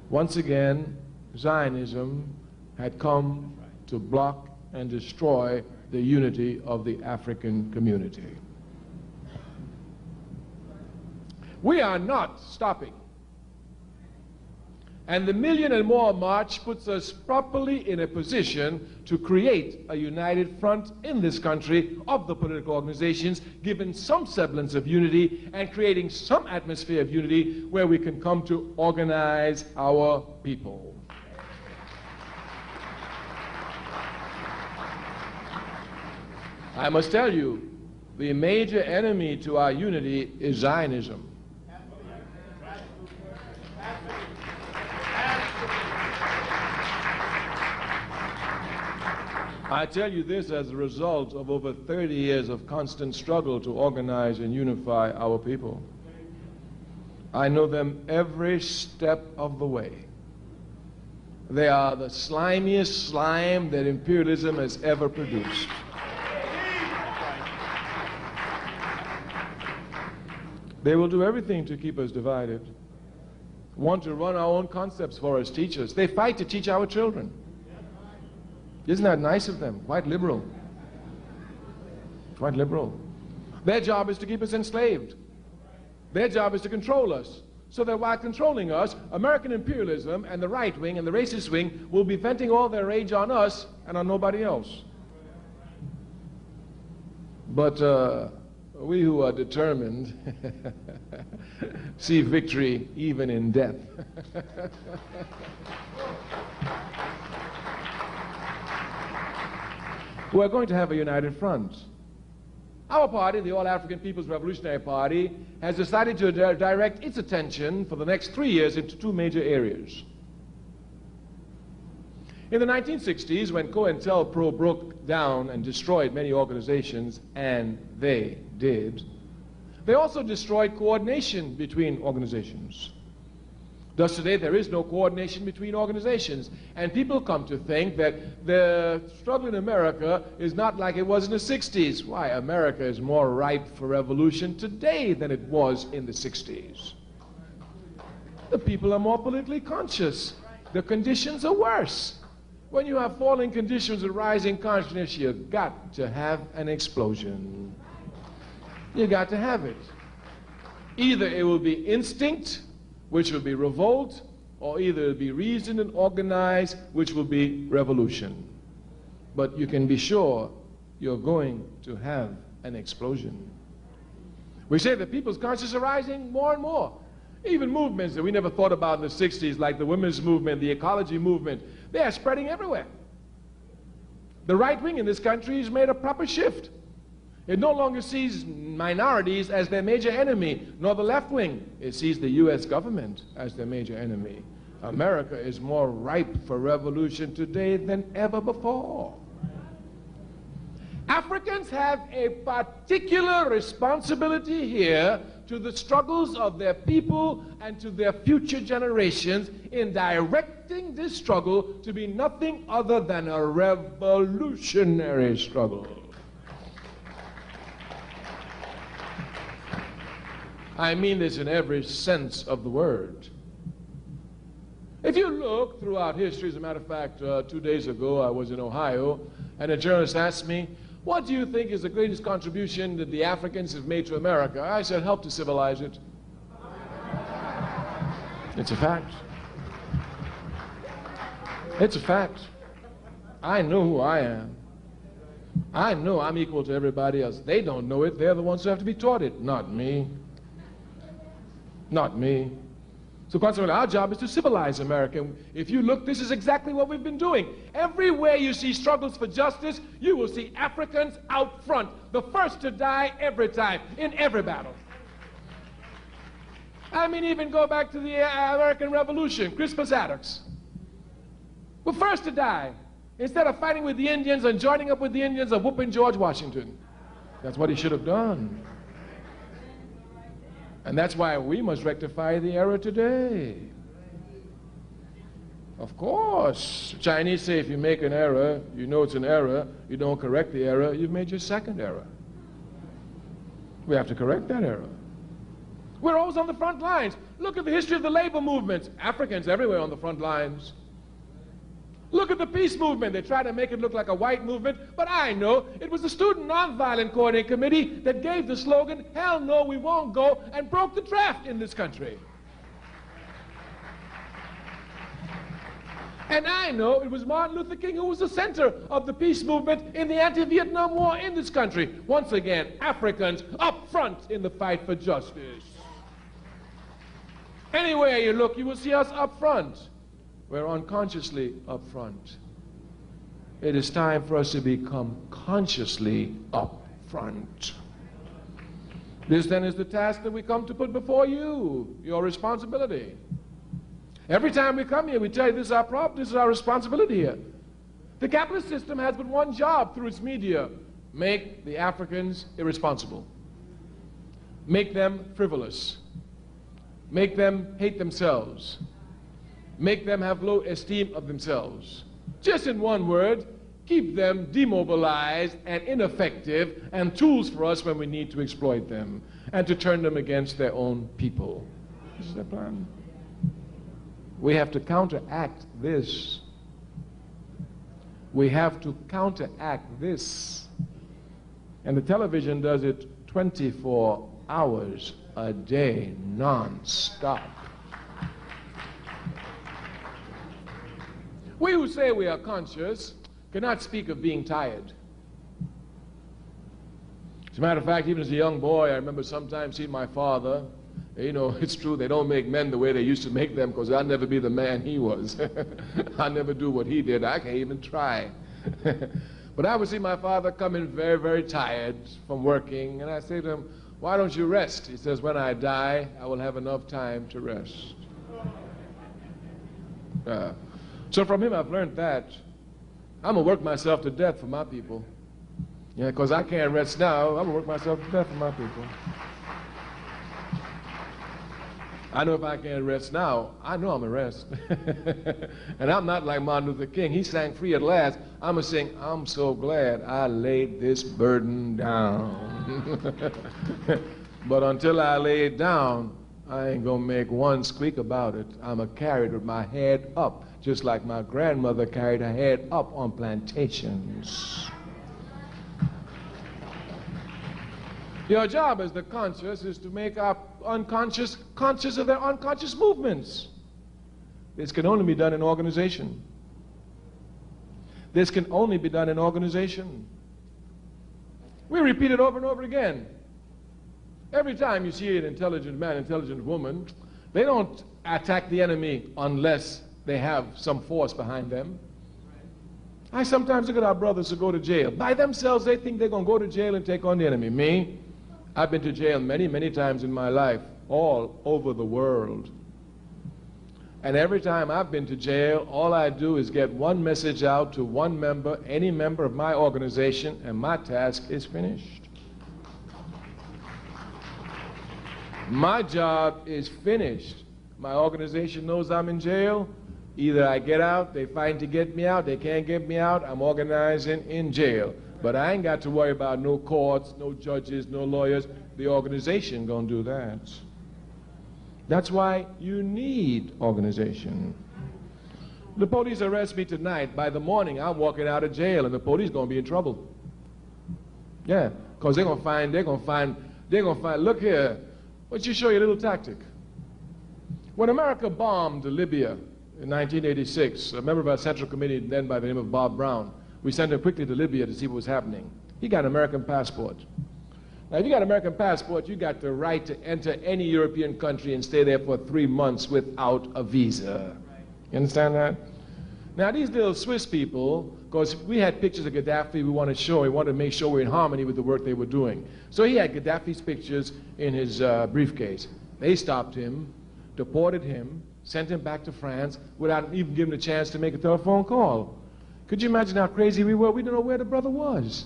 Once again, Zionism had come to block and destroy the unity of the African community. We are not stopping. And the Million and More March puts us properly in a position to create a united front in this country of the political organizations, given some semblance of unity and creating some atmosphere of unity where we can come to organize our people. I must tell you, the major enemy to our unity is Zionism. I tell you this as a result of over 30 years of constant struggle to organize and unify our people. I know them every step of the way. They are the slimiest slime that imperialism has ever produced. They will do everything to keep us divided, want to run our own concepts for us, teach us. They fight to teach our children. Isn't that nice of them? Quite liberal. Quite liberal. Their job is to keep us enslaved. Their job is to control us. So that while controlling us, American imperialism and the right wing and the racist wing will be venting all their rage on us and on nobody else. But we who are determined see victory even in death. We're going to have a united front. Our party, the All African People's Revolutionary Party, has decided to direct its attention for the next 3 years into two major areas. In the 1960s, when COINTELPRO broke down and destroyed many organizations, and they did, they also destroyed coordination between organizations. Thus today there is no coordination between organizations, and people come to think that the struggle in America is not like it was in the 60s. Why? America is more ripe for revolution today than it was in the 60s. The people are more politically conscious. The conditions are worse. When you have falling conditions and rising consciousness, you've got to have an explosion. You've got to have it. Either it will be instinct, which will be revolt, or either it'll be reasoned and organized, which will be revolution. But you can be sure you're going to have an explosion. We say that people's consciousness are rising more and more. Even movements that we never thought about in the 60s, like the women's movement, the ecology movement, they are spreading everywhere. The right wing in this country has made a proper shift. It no longer sees minorities as their major enemy, nor the left wing. It sees the U.S. government as their major enemy. America is more ripe for revolution today than ever before. Africans have a particular responsibility here to the struggles of their people and to their future generations in directing this struggle to be nothing other than a revolutionary struggle. I mean this in every sense of the word. If you look throughout history, as a matter of fact, 2 days ago I was in Ohio, and a journalist asked me, what do you think is the greatest contribution that the Africans have made to America? I said, help to civilize it. It's a fact. It's a fact. I know who I am. I know I'm equal to everybody else. They don't know it. They're the ones who have to be taught it, not me. Not me. So consequently, our job is to civilize America. If you look, this is exactly what we've been doing. Everywhere you see struggles for justice, you will see Africans out front, the first to die every time, in every battle. I mean, even go back to the American Revolution, Crispus Attucks. We're first to die. Instead of fighting with the Indians and joining up with the Indians and whooping George Washington. That's what he should have done. And that's why we must rectify the error today. Of course, Chinese say if you make an error, you know it's an error, you don't correct the error, you've made your second error. We have to correct that error. We're always on the front lines. Look at the history of the labor movements. Africans everywhere on the front lines. Look at the peace movement. They try to make it look like a white movement, but I know it was the Student Nonviolent Coordinating Committee that gave the slogan, hell no, we won't go, and broke the draft in this country. And I know it was Martin Luther King who was the center of the peace movement in the anti-Vietnam War in this country. Once again, Africans up front in the fight for justice. Anywhere you look, you will see us up front. We're unconsciously up front. It is time for us to become consciously up front. This then is the task that we come to put before you, your responsibility. Every time we come here, we tell you this is our problem, this is our responsibility here. The capitalist system has but one job through its media: make the Africans irresponsible, make them frivolous, make them hate themselves, make them have low esteem of themselves. Just in one word, keep them demobilized and ineffective and tools for us when we need to exploit them and to turn them against their own people. This is their plan. We have to counteract this. We have to counteract this. And the television does it 24 hours a day, non-stop. We who say we are conscious cannot speak of being tired. As a matter of fact, even as a young boy, I remember sometimes seeing my father. You know, it's true, they don't make men the way they used to make them, because I'll never be the man he was. I'll never do what he did. I can't even try. But I would see my father come in very, very tired from working, and I say to him, why don't you rest? He says, when I die, I will have enough time to rest. So from him, I've learned that I'm going to work myself to death for my people. Yeah, because I can't rest now. I'm going to work myself to death for my people. I know if I can't rest now, I know I'm going to rest. And I'm not like Martin Luther King. He sang free at last. I'm going to sing, I'm so glad I laid this burden down. But until I lay it down, I ain't going to make one squeak about it. I'm going to carry it with my head up, just like my grandmother carried her head up on plantations. Your job as the conscious is to make our unconscious conscious of their unconscious movements. This can only be done in organization. This can only be done in organization. We repeat it over and over again. Every time you see an intelligent man, intelligent woman, they don't attack the enemy unless they have some force behind them. I sometimes look at our brothers who go to jail. By themselves, they think they're going to go to jail and take on the enemy. Me, I've been to jail many, many times in my life, all over the world. And every time I've been to jail, all I do is get one message out to one member, any member of my organization, and my task is finished. My job is finished. My organization knows I'm in jail. Either I get out, they fight to get me out, they can't get me out, I'm organizing in jail. But I ain't got to worry about no courts, no judges, no lawyers. The organization gonna do that. That's why you need organization. The police arrest me tonight. By the morning, I'm walking out of jail, and the police gonna be in trouble. Yeah, because they're gonna find, look here, why don't you show you a little tactic? When America bombed Libya in 1986, a member of our Central Committee, then by the name of Bob Brown, we sent him quickly to Libya to see what was happening. He got an American passport. Now, if you got an American passport, you got the right to enter any European country and stay there for 3 months without a visa. You understand that? Now, these little Swiss people, because we had pictures of Gaddafi we wanted to show, we wanted to make sure we're in harmony with the work they were doing. So he had Gaddafi's pictures in his briefcase. They stopped him, deported him, sent him back to France without even giving him a chance to make a telephone call. Could you imagine how crazy we were? We didn't know where the brother was.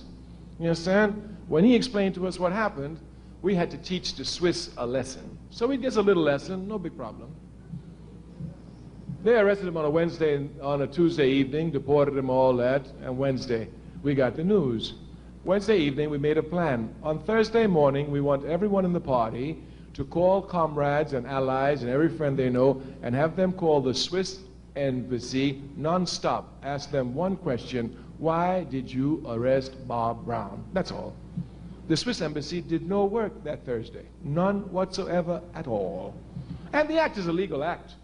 You understand? When he explained to us what happened, we had to teach the Swiss a lesson. So he gets a little lesson, no big problem. They arrested him on a Wednesday, on a Tuesday evening, deported him, all that, and Wednesday we got the news. Wednesday evening we made a plan. On Thursday morning we want everyone in the party to call comrades and allies and every friend they know and have them call the Swiss embassy non-stop. Ask them one question: why did you arrest Bob Brown? That's all. The Swiss embassy did no work that Thursday. None whatsoever at all. And the act is a legal act.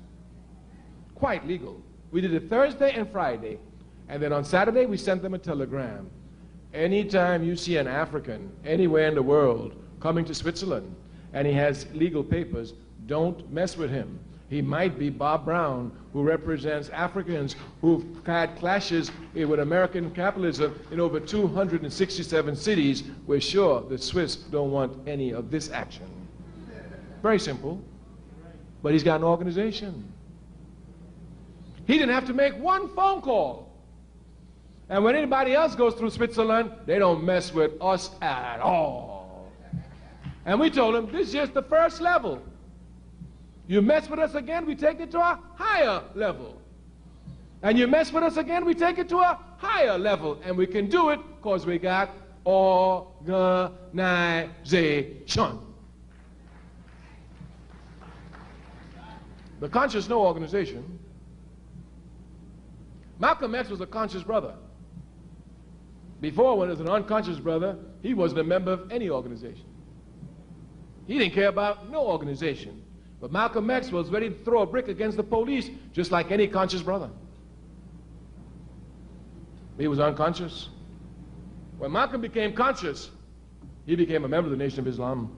Quite legal. We did it Thursday and Friday. And then on Saturday we sent them a telegram. Anytime you see an African anywhere in the world coming to Switzerland and he has legal papers, don't mess with him. He might be Bob Brown, who represents Africans who've had clashes with American capitalism in over 267 cities. We're sure the Swiss don't want any of this action. Very simple. But he's got an organization. He didn't have to make one phone call. And when anybody else goes through Switzerland, they don't mess with us at all. And we told him, this is just the first level. You mess with us again, we take it to a higher level. And you mess with us again, we take it to a higher level. And we can do it because we got organization. The conscious no organization. Malcolm X was a conscious brother. Before, when he was an unconscious brother, he wasn't a member of any organization. He didn't care about no organization. But Malcolm X was ready to throw a brick against the police, just like any conscious brother. He was unconscious. When Malcolm became conscious, he became a member of the Nation of Islam.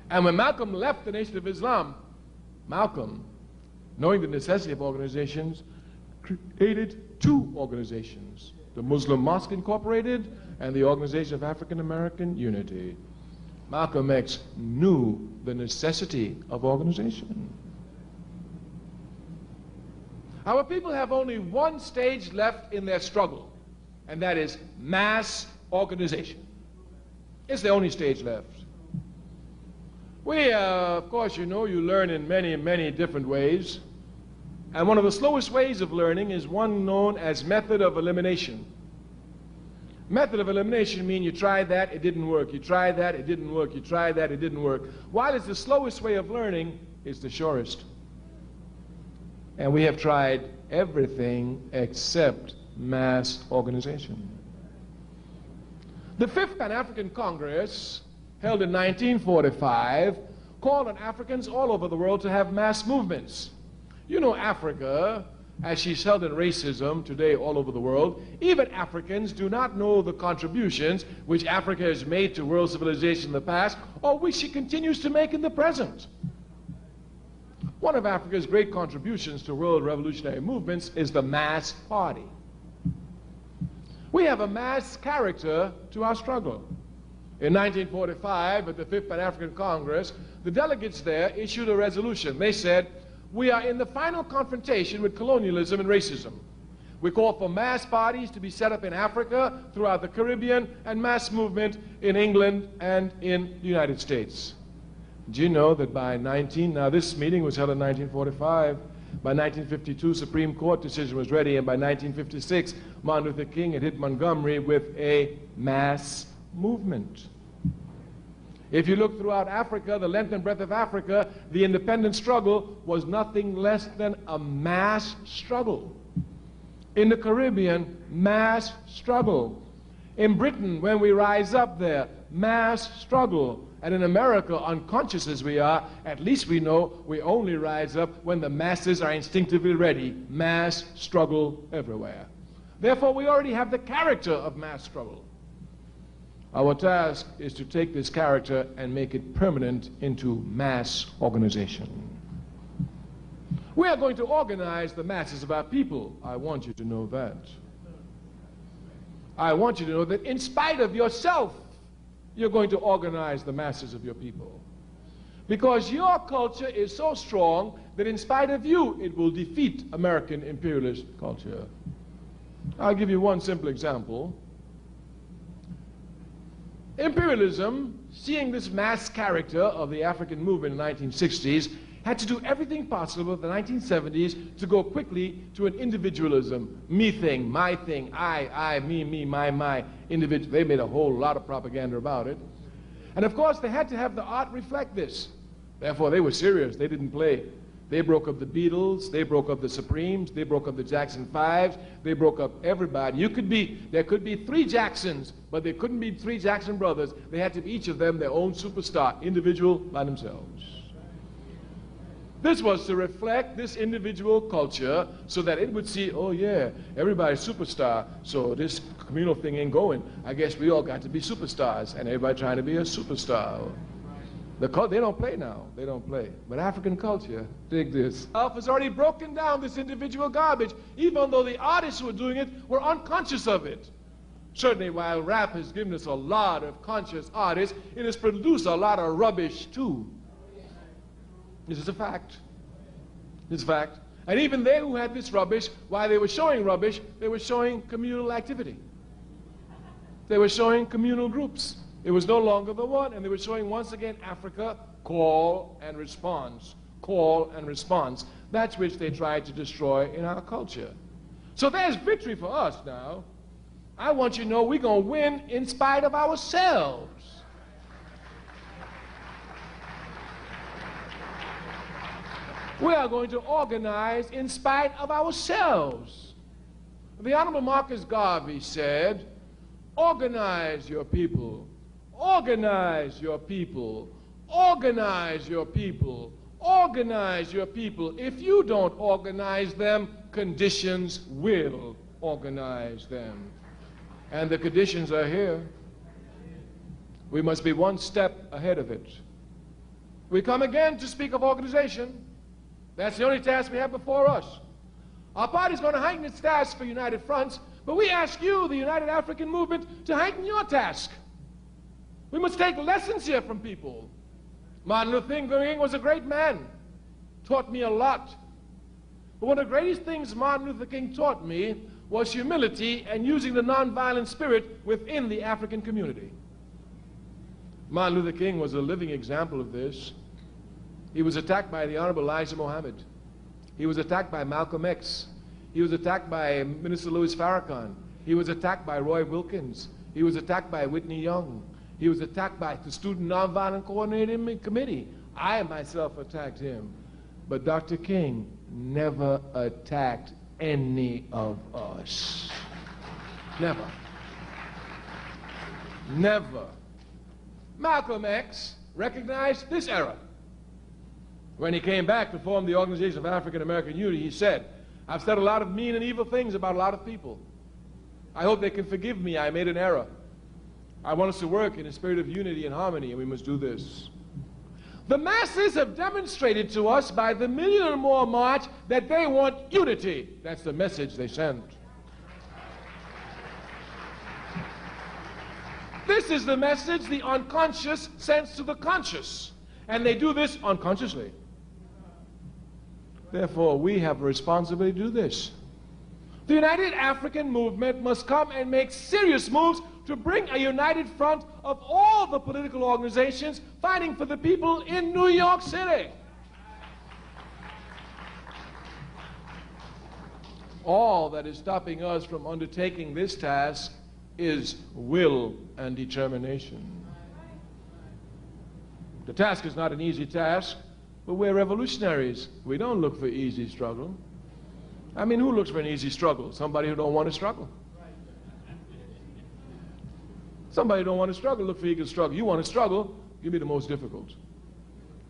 And when Malcolm left the Nation of Islam, Malcolm, knowing the necessity of organizations, created 2 organizations: the Muslim Mosque Incorporated and the Organization of African American Unity. Malcolm X knew the necessity of organization. Our people have only one stage left in their struggle, and that is mass organization. It's the only stage left. We, of course, you know, you learn in many, many different ways. And one of the slowest ways of learning is one known as method of elimination. Method of elimination means you tried that, it didn't work. You tried that, it didn't work. You tried that, it didn't work. While it's the slowest way of learning, it's the surest. And we have tried everything except mass organization. The 5th Pan-African Congress, held in 1945, called on Africans all over the world to have mass movements. You know, Africa, as she's held in racism today all over the world, even Africans do not know the contributions which Africa has made to world civilization in the past, or which she continues to make in the present. One of Africa's great contributions to world revolutionary movements is the mass party. We have a mass character to our struggle. In 1945, at the 5th Pan-African Congress, the delegates there issued a resolution. They said, we are in the final confrontation with colonialism and racism. We call for mass parties to be set up in Africa, throughout the Caribbean, and mass movement in England and in the United States. Do you know that now this meeting was held in 1945. By 1952, Supreme Court decision was ready, and by 1956, Martin Luther King had hit Montgomery with a mass movement. If you look throughout Africa, the length and breadth of Africa, the independence struggle was nothing less than a mass struggle. In the Caribbean, mass struggle. In Britain, when we rise up there, mass struggle. And in America, unconscious as we are, at least we know we only rise up when the masses are instinctively ready. Mass struggle everywhere. Therefore, we already have the character of mass struggle. Our task is to take this character and make it permanent into mass organization. We are going to organize the masses of our people. I want you to know that. I want you to know that in spite of yourself, you're going to organize the masses of your people. Because your culture is so strong that in spite of you, it will defeat American imperialist culture. I'll give you one simple example. Imperialism, seeing this mass character of the African movement in the 1960s, had to do everything possible in the 1970s to go quickly to an individualism. Me thing, my thing, I, me, my, individual. They made a whole lot of propaganda about it. And of course, they had to have the art reflect this. Therefore, they were serious. They didn't play. They broke up the Beatles, they broke up the Supremes, they broke up the Jackson 5s, they broke up everybody. There could be 3 Jacksons, but there couldn't be 3 Jackson brothers. They had to be each of them their own superstar, individual by themselves. This was to reflect this individual culture so that it would see, oh yeah, everybody's superstar, so this communal thing ain't going. I guess we all got to be superstars, and everybody trying to be a superstar. They don't play now. They don't play. But African culture, dig this, has already broken down this individual garbage, even though the artists who were doing it were unconscious of it. Certainly, while rap has given us a lot of conscious artists, it has produced a lot of rubbish, too. This is a fact. This is a fact. And even they who had this rubbish, while they were showing rubbish, they were showing communal activity. They were showing communal groups. It was no longer the one, and they were showing once again Africa, call and response. Call and response. That's which they tried to destroy in our culture. So there's victory for us now. I want you to know we're going to win in spite of ourselves. We are going to organize in spite of ourselves. The Honorable Marcus Garvey said, organize your people. Organize your people. Organize your people. Organize your people. If you don't organize them, conditions will organize them. And the conditions are here. We must be one step ahead of it. We come again to speak of organization. That's the only task we have before us. Our party's going to heighten its task for United Fronts, but we ask you, the United African Movement, to heighten your task. We must take lessons here from people. Martin Luther King was a great man, taught me a lot. But one of the greatest things Martin Luther King taught me was humility and using the nonviolent spirit within the African community. Martin Luther King was a living example of this. He was attacked by the Honorable Elijah Muhammad. He was attacked by Malcolm X. He was attacked by Minister Louis Farrakhan. He was attacked by Roy Wilkins. He was attacked by Whitney Young. He was attacked by the Student Nonviolent Coordinating Committee. I myself attacked him. But Dr. King never attacked any of us. Never. Never. Malcolm X recognized this error. When he came back to form the Organization of African American Unity, he said, "I've said a lot of mean and evil things about a lot of people. I hope they can forgive me. I made an error. I want us to work in a spirit of unity and harmony, and we must do this." The masses have demonstrated to us by the million or more march that they want unity. That's the message they sent. This is the message the unconscious sends to the conscious, and they do this unconsciously. Therefore, we have a responsibility to do this. The United African Movement must come and make serious moves to bring a united front of all the political organizations fighting for the people in New York City. All that is stopping us from undertaking this task is will and determination. The task is not an easy task, but we're revolutionaries. We don't look for easy struggle. I mean, who looks for an easy struggle? Somebody who don't want to struggle. Somebody who don't want to struggle, look for eager struggle. You want to struggle, give me the most difficult.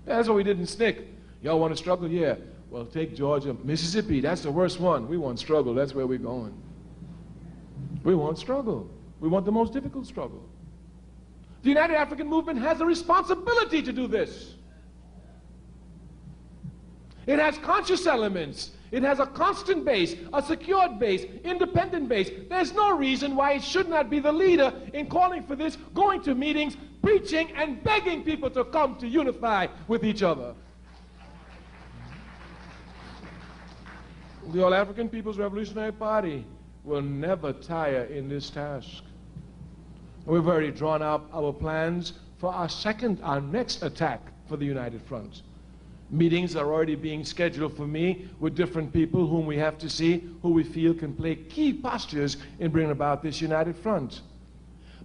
Yeah, that's what we did in SNCC. Y'all want to struggle? Yeah. Well, take Georgia, Mississippi, that's the worst one. We want struggle, that's where we're going. We want struggle. We want the most difficult struggle. The United African Movement has a responsibility to do this. It has conscious elements. It has a constant base, a secured base, independent base. There's no reason why it should not be the leader in calling for this, going to meetings, preaching, and begging people to come to unify with each other. The All-African People's Revolutionary Party will never tire in this task. We've already drawn up our plans for our next attack for the United Front. Meetings are already being scheduled for me with different people whom we have to see, who we feel can play key postures in bringing about this united front.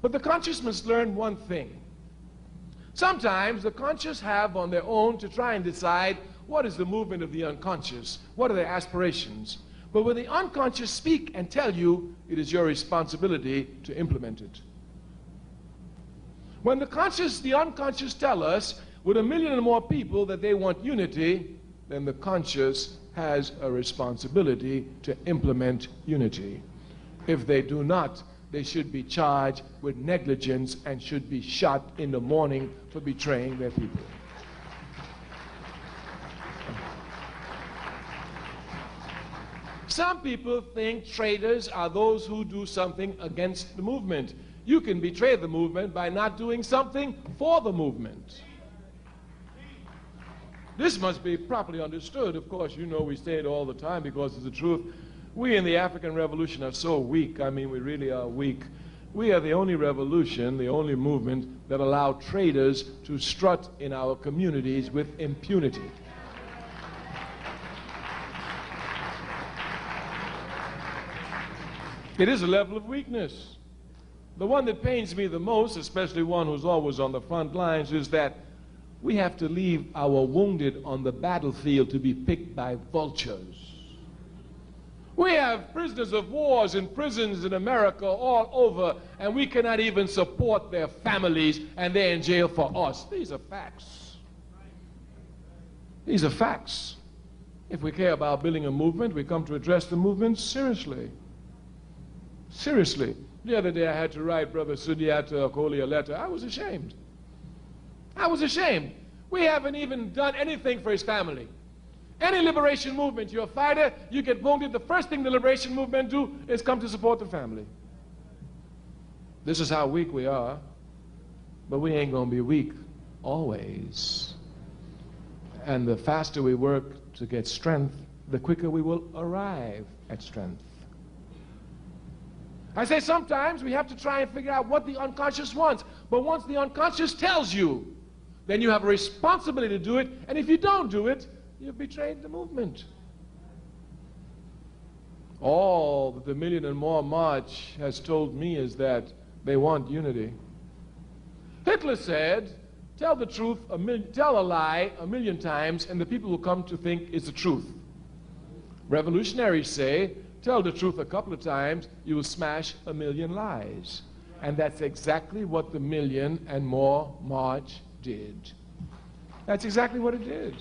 But the conscious must learn one thing. Sometimes the conscious have on their own to try and decide what is the movement of the unconscious, what are their aspirations. But when the unconscious speak and tell you, it is your responsibility to implement it. When the unconscious tell us, with 1 million or more people, that they want unity, then the conscious has a responsibility to implement unity. If they do not, they should be charged with negligence and should be shot in the morning for betraying their people. Some people think traitors are those who do something against the movement. You can betray the movement by not doing something for the movement. This must be properly understood. Of course, you know we say it all the time because it's the truth. We in the African Revolution are so weak. I mean, we really are weak. We are the only revolution, the only movement that allow traitors to strut in our communities with impunity. It is a level of weakness. The one that pains me the most, especially one who's always on the front lines, is that we have to leave our wounded on the battlefield to be picked by vultures. We have prisoners of wars in prisons in America all over, and we cannot even support their families, and they're in jail for us. These are facts. These are facts. If we care about building a movement, we come to address the movement seriously. Seriously. The other day I had to write Brother Sudiata Okoli a letter. I was ashamed. I was ashamed. We haven't even done anything for his family. Any liberation movement, you're a fighter, you get wounded, the first thing the liberation movement do is come to support the family. This is how weak we are, but we ain't gonna be weak always. And the faster we work to get strength, the quicker we will arrive at strength. I say sometimes we have to try and figure out what the unconscious wants, but once the unconscious tells you, then you have a responsibility to do it, and if you don't do it, you've betrayed the movement. All that the 1 million and more march has told me is that they want unity. Hitler said, tell the truth, tell a lie 1 million times, and the people will come to think it's the truth. Revolutionaries say, tell the truth a couple of times, you will smash 1 million lies. And that's exactly what the 1 million and more march did. That's exactly what it did.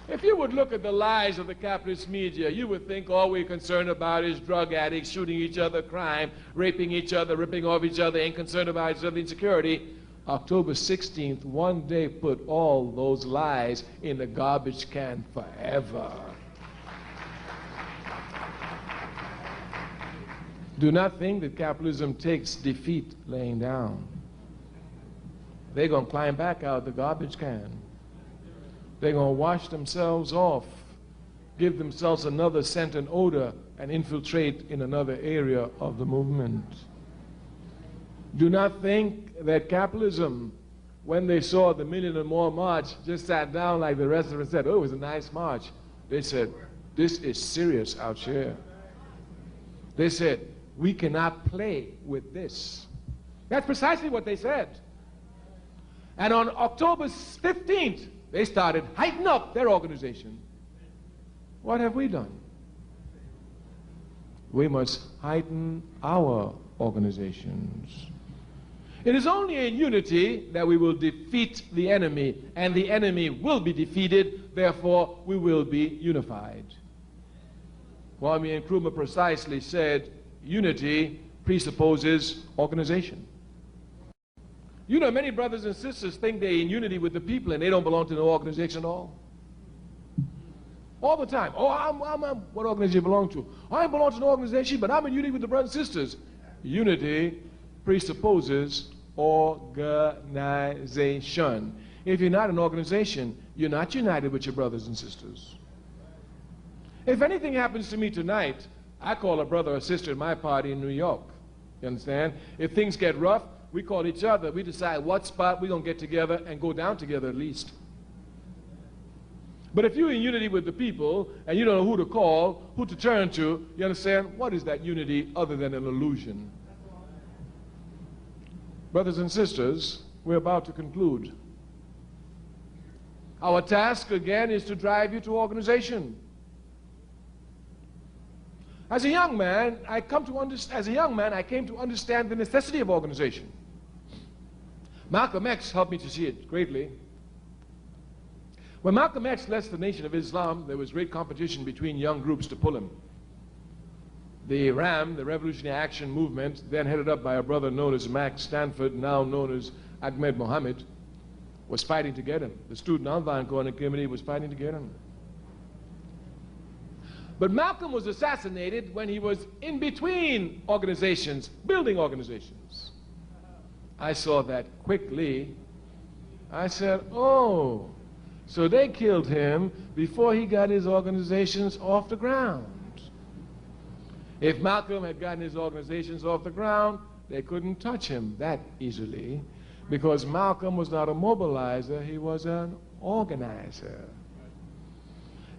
If you would look at the lies of the capitalist media, you would think all we're concerned about is drug addicts, shooting each other, crime, raping each other, ripping off each other, ain't concerned about each other, insecurity. October 16th, one day put all those lies in the garbage can forever. Do not think that capitalism takes defeat laying down. They're going to climb back out the garbage can. They're going to wash themselves off, give themselves another scent and odor, and infiltrate in another area of the movement. Do not think that capitalism, when they saw the Million and More march, just sat down like the rest of them and said, oh, it was a nice march. They said, this is serious out here. They said, we cannot play with this. That's precisely what they said. And on October 15th, they started heightening up their organization. What have we done? We must heighten our organizations. It is only in unity that we will defeat the enemy, and the enemy will be defeated, therefore we will be unified. Kwame Ture precisely said, unity presupposes organization. You know, many brothers and sisters think they're in unity with the people and they don't belong to no organization at all. All the time. Oh, what organization you belong to? I don't belong to no organization, but I'm in unity with the brothers and sisters. Unity presupposes organization. If you're not an organization, you're not united with your brothers and sisters. If anything happens to me tonight, I call a brother or sister in my party in New York. You understand? If things get rough, we call each other. We decide what spot we're going to get together and go down together at least. But if you're in unity with the people and you don't know who to call, who to turn to, you understand? What is that unity other than an illusion? Brothers and sisters, we're about to conclude. Our task again is to drive you to organization. As a young man, I came to understand the necessity of organization. Malcolm X helped me to see it greatly. When Malcolm X left the Nation of Islam, there was great competition between young groups to pull him. The RAM, the Revolutionary Action Movement, then headed up by a brother known as Max Stanford, now known as Ahmed Mohammed, was fighting to get him. The Student Nonviolent Committee was fighting to get him. But Malcolm was assassinated when he was in between organizations, building organizations. I saw that quickly. I said, oh, so they killed him before he got his organizations off the ground. If Malcolm had gotten his organizations off the ground, they couldn't touch him that easily, because Malcolm was not a mobilizer, he was an organizer.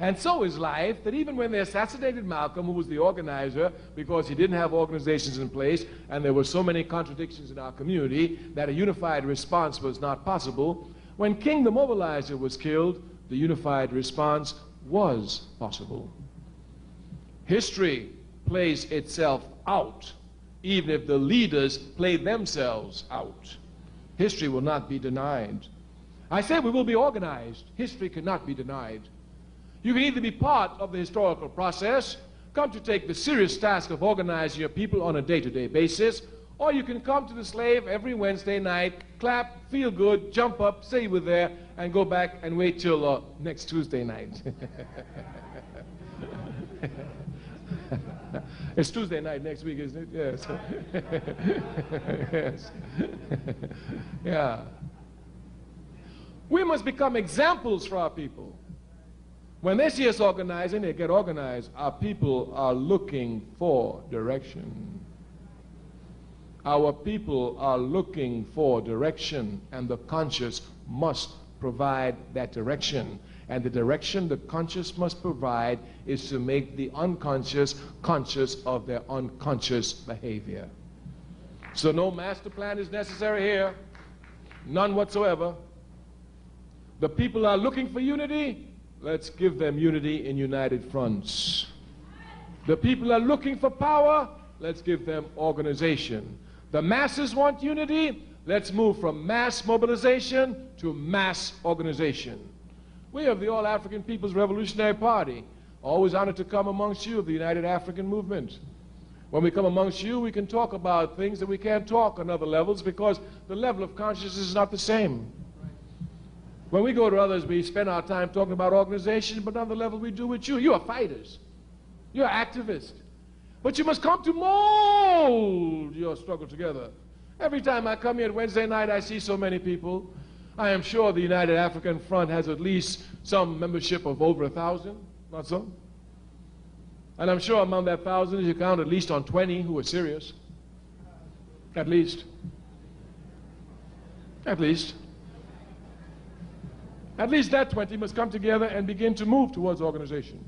And so is life, that even when they assassinated Malcolm, who was the organizer, because he didn't have organizations in place, and there were so many contradictions in our community that a unified response was not possible, when King the Mobilizer was killed, the unified response was possible. History plays itself out, even if the leaders play themselves out. History will not be denied. I say we will be organized. History cannot be denied. You can either be part of the historical process, come to take the serious task of organizing your people on a day-to-day basis, or you can come to the slave every Wednesday night, clap, feel good, jump up, say you were there, and go back and wait till next Tuesday night. It's Tuesday night next week, isn't it? Yes. Yes. Yeah. We must become examples for our people. When they see us organizing, they get organized. Our people are looking for direction. Our people are looking for direction, and the conscious must provide that direction. And the direction the conscious must provide is to make the unconscious conscious of their unconscious behavior. So no master plan is necessary here, none whatsoever. The people are looking for unity. Let's give them unity in united fronts. The people are looking for power. Let's give them organization. The masses want unity. Let's move from mass mobilization to mass organization. We of the All-African People's Revolutionary Party, always honored to come amongst you of the United African Movement. When we come amongst you, we can talk about things that we can't talk on other levels because the level of consciousness is not the same. When we go to others, we spend our time talking about organization, but on the level we do with you. You are fighters. You are activists. But you must come to mold your struggle together. Every time I come here at Wednesday night, I see so many people. I am sure the United African Front has at least some membership of over 1,000, not so? And I'm sure among that 1,000, you count at least on 20 who are serious. At least. At least. At least that 20 must come together and begin to move towards organization.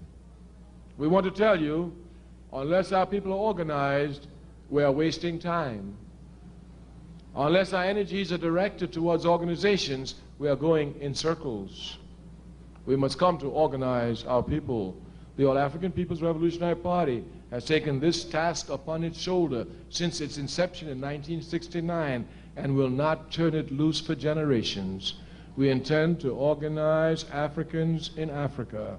We want to tell you, unless our people are organized, we are wasting time. Unless our energies are directed towards organizations, we are going in circles. We must come to organize our people. The All-African People's Revolutionary Party has taken this task upon its shoulder since its inception in 1969 and will not turn it loose for generations. We intend to organize Africans in Africa,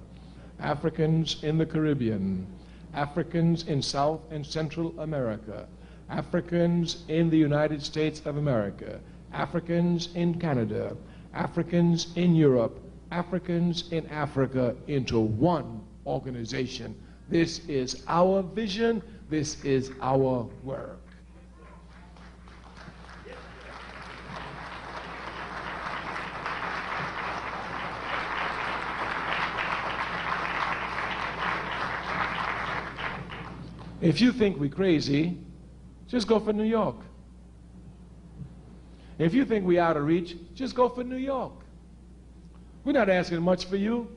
Africans in the Caribbean, Africans in South and Central America, Africans in the United States of America, Africans in Canada, Africans in Europe, Africans in Africa into one organization. This is our vision. This is our work. If you think we're crazy, just go for New York. If you think we're out of reach, just go for New York. We're not asking much for you.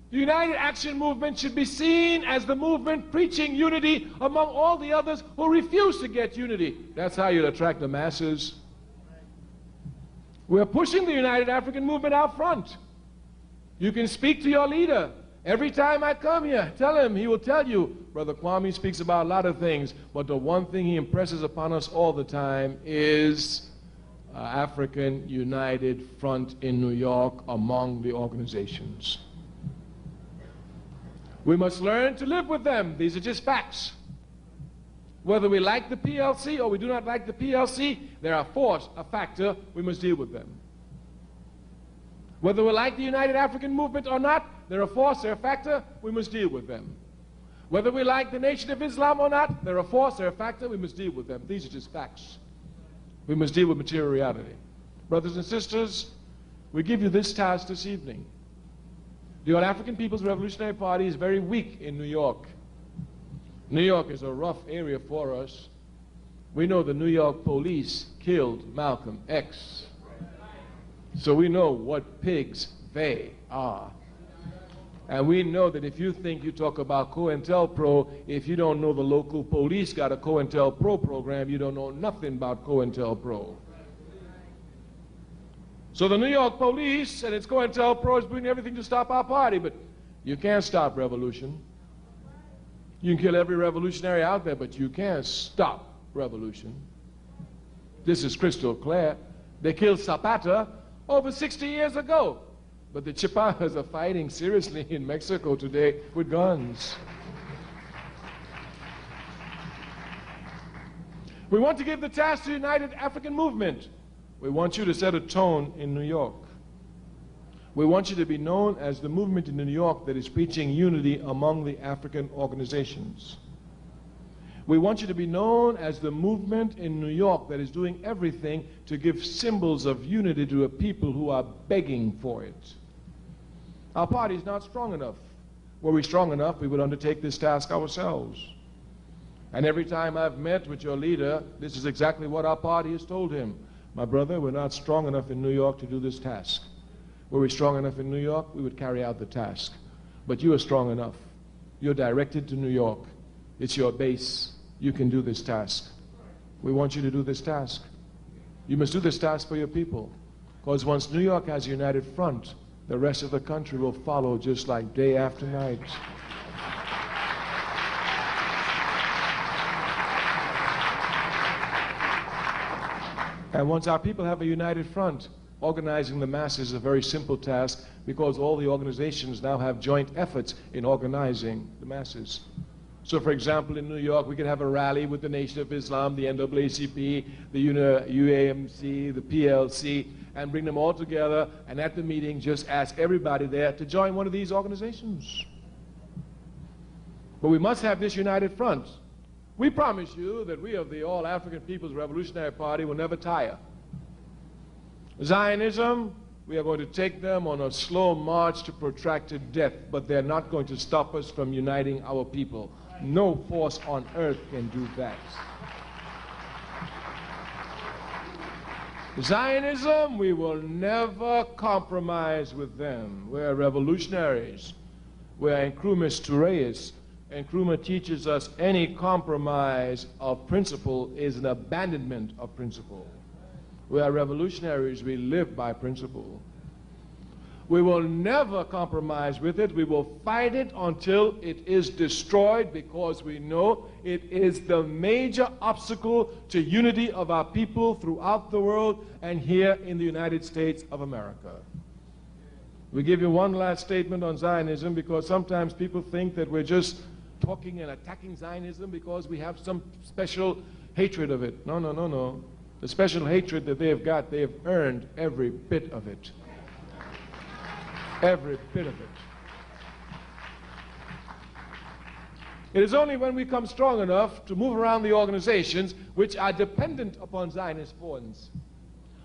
The United Action Movement should be seen as the movement preaching unity among all the others who refuse to get unity. That's how you'll attract the masses. We're pushing the United African Movement out front. You can speak to your leader. Every time I come here, tell him, he will tell you, Brother Kwame speaks about a lot of things, but the one thing he impresses upon us all the time is African United Front in New York among the organizations. We must learn to live with them. These are just facts. Whether we like the PLC or we do not like the PLC, they're a force, a factor. We must deal with them. Whether we like the United African Movement or not, they're a force, they're a factor. We must deal with them. Whether we like the Nation of Islam or not, they're a force, they're a factor. We must deal with them. These are just facts. We must deal with material reality. Brothers and sisters, we give you this task this evening. The All-African People's Revolutionary Party is very weak in New York. New York is a rough area for us. We know the New York police killed Malcolm X. So we know what pigs they are. And we know that if you think you talk about COINTELPRO, if you don't know the local police got a COINTELPRO program, you don't know nothing about COINTELPRO. So the New York police and its COINTELPRO is doing everything to stop our party, but you can't stop revolution. You can kill every revolutionary out there, but you can't stop revolution. This is crystal clear. They killed Zapata over 60 years ago, but the Chipapas are fighting seriously in Mexico today with guns. We want to give the task to the United African Movement. We want you to set a tone in New York. We want you to be known as the movement in New York that is preaching unity among the African organizations. We want you to be known as the movement in New York that is doing everything to give symbols of unity to a people who are begging for it. Our party is not strong enough. Were we strong enough, we would undertake this task ourselves. And every time I've met with your leader, this is exactly what our party has told him. My brother, we're not strong enough in New York to do this task. Were we strong enough in New York, we would carry out the task. But you are strong enough. You're directed to New York. It's your base. You can do this task. We want you to do this task. You must do this task for your people. Because once New York has a united front, the rest of the country will follow just like day after night. And once our people have a united front, Organizing the masses is a very simple task because all the organizations now have joint efforts in organizing the masses. So, for example, in New York, we could have a rally with the Nation of Islam, the NAACP, the UAMC, the PLC, and bring them all together, and at the meeting, just ask everybody there to join one of these organizations. But we must have this united front. We promise you that we of the All-African People's Revolutionary Party will never tire. Zionism, we are going to take them on a slow march to protracted death, but they're not going to stop us from uniting our people. No force on earth can do that. Zionism, we will never compromise with them. We're revolutionaries. We're Kwame Ture, and Nkrumah teaches us any compromise of principle is an abandonment of principle. We are revolutionaries. We live by principle. We will never compromise with it. We will fight it until it is destroyed because we know it is the major obstacle to unity of our people throughout the world and here in the United States of America. We give you one last statement on Zionism because sometimes people think that we're just talking and attacking Zionism because we have some special hatred of it. No, no, no, no. The special hatred that they have got, they have earned every bit of it. Every bit of it. It is only when we come strong enough to move around the organizations which are dependent upon Zionist funds,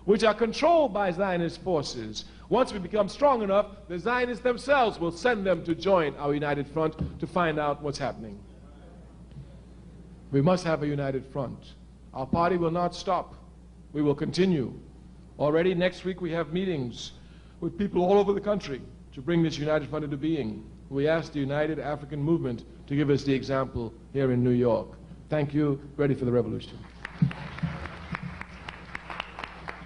which are controlled by Zionist forces. Once we become strong enough, the Zionists themselves will send them to join our united front to find out what's happening. We must have a united front. Our party will not stop. We will continue. Already next week we have meetings with people all over the country to bring this united front into being. We ask the United African Movement to give us the example here in New York. Thank you. Ready for the revolution.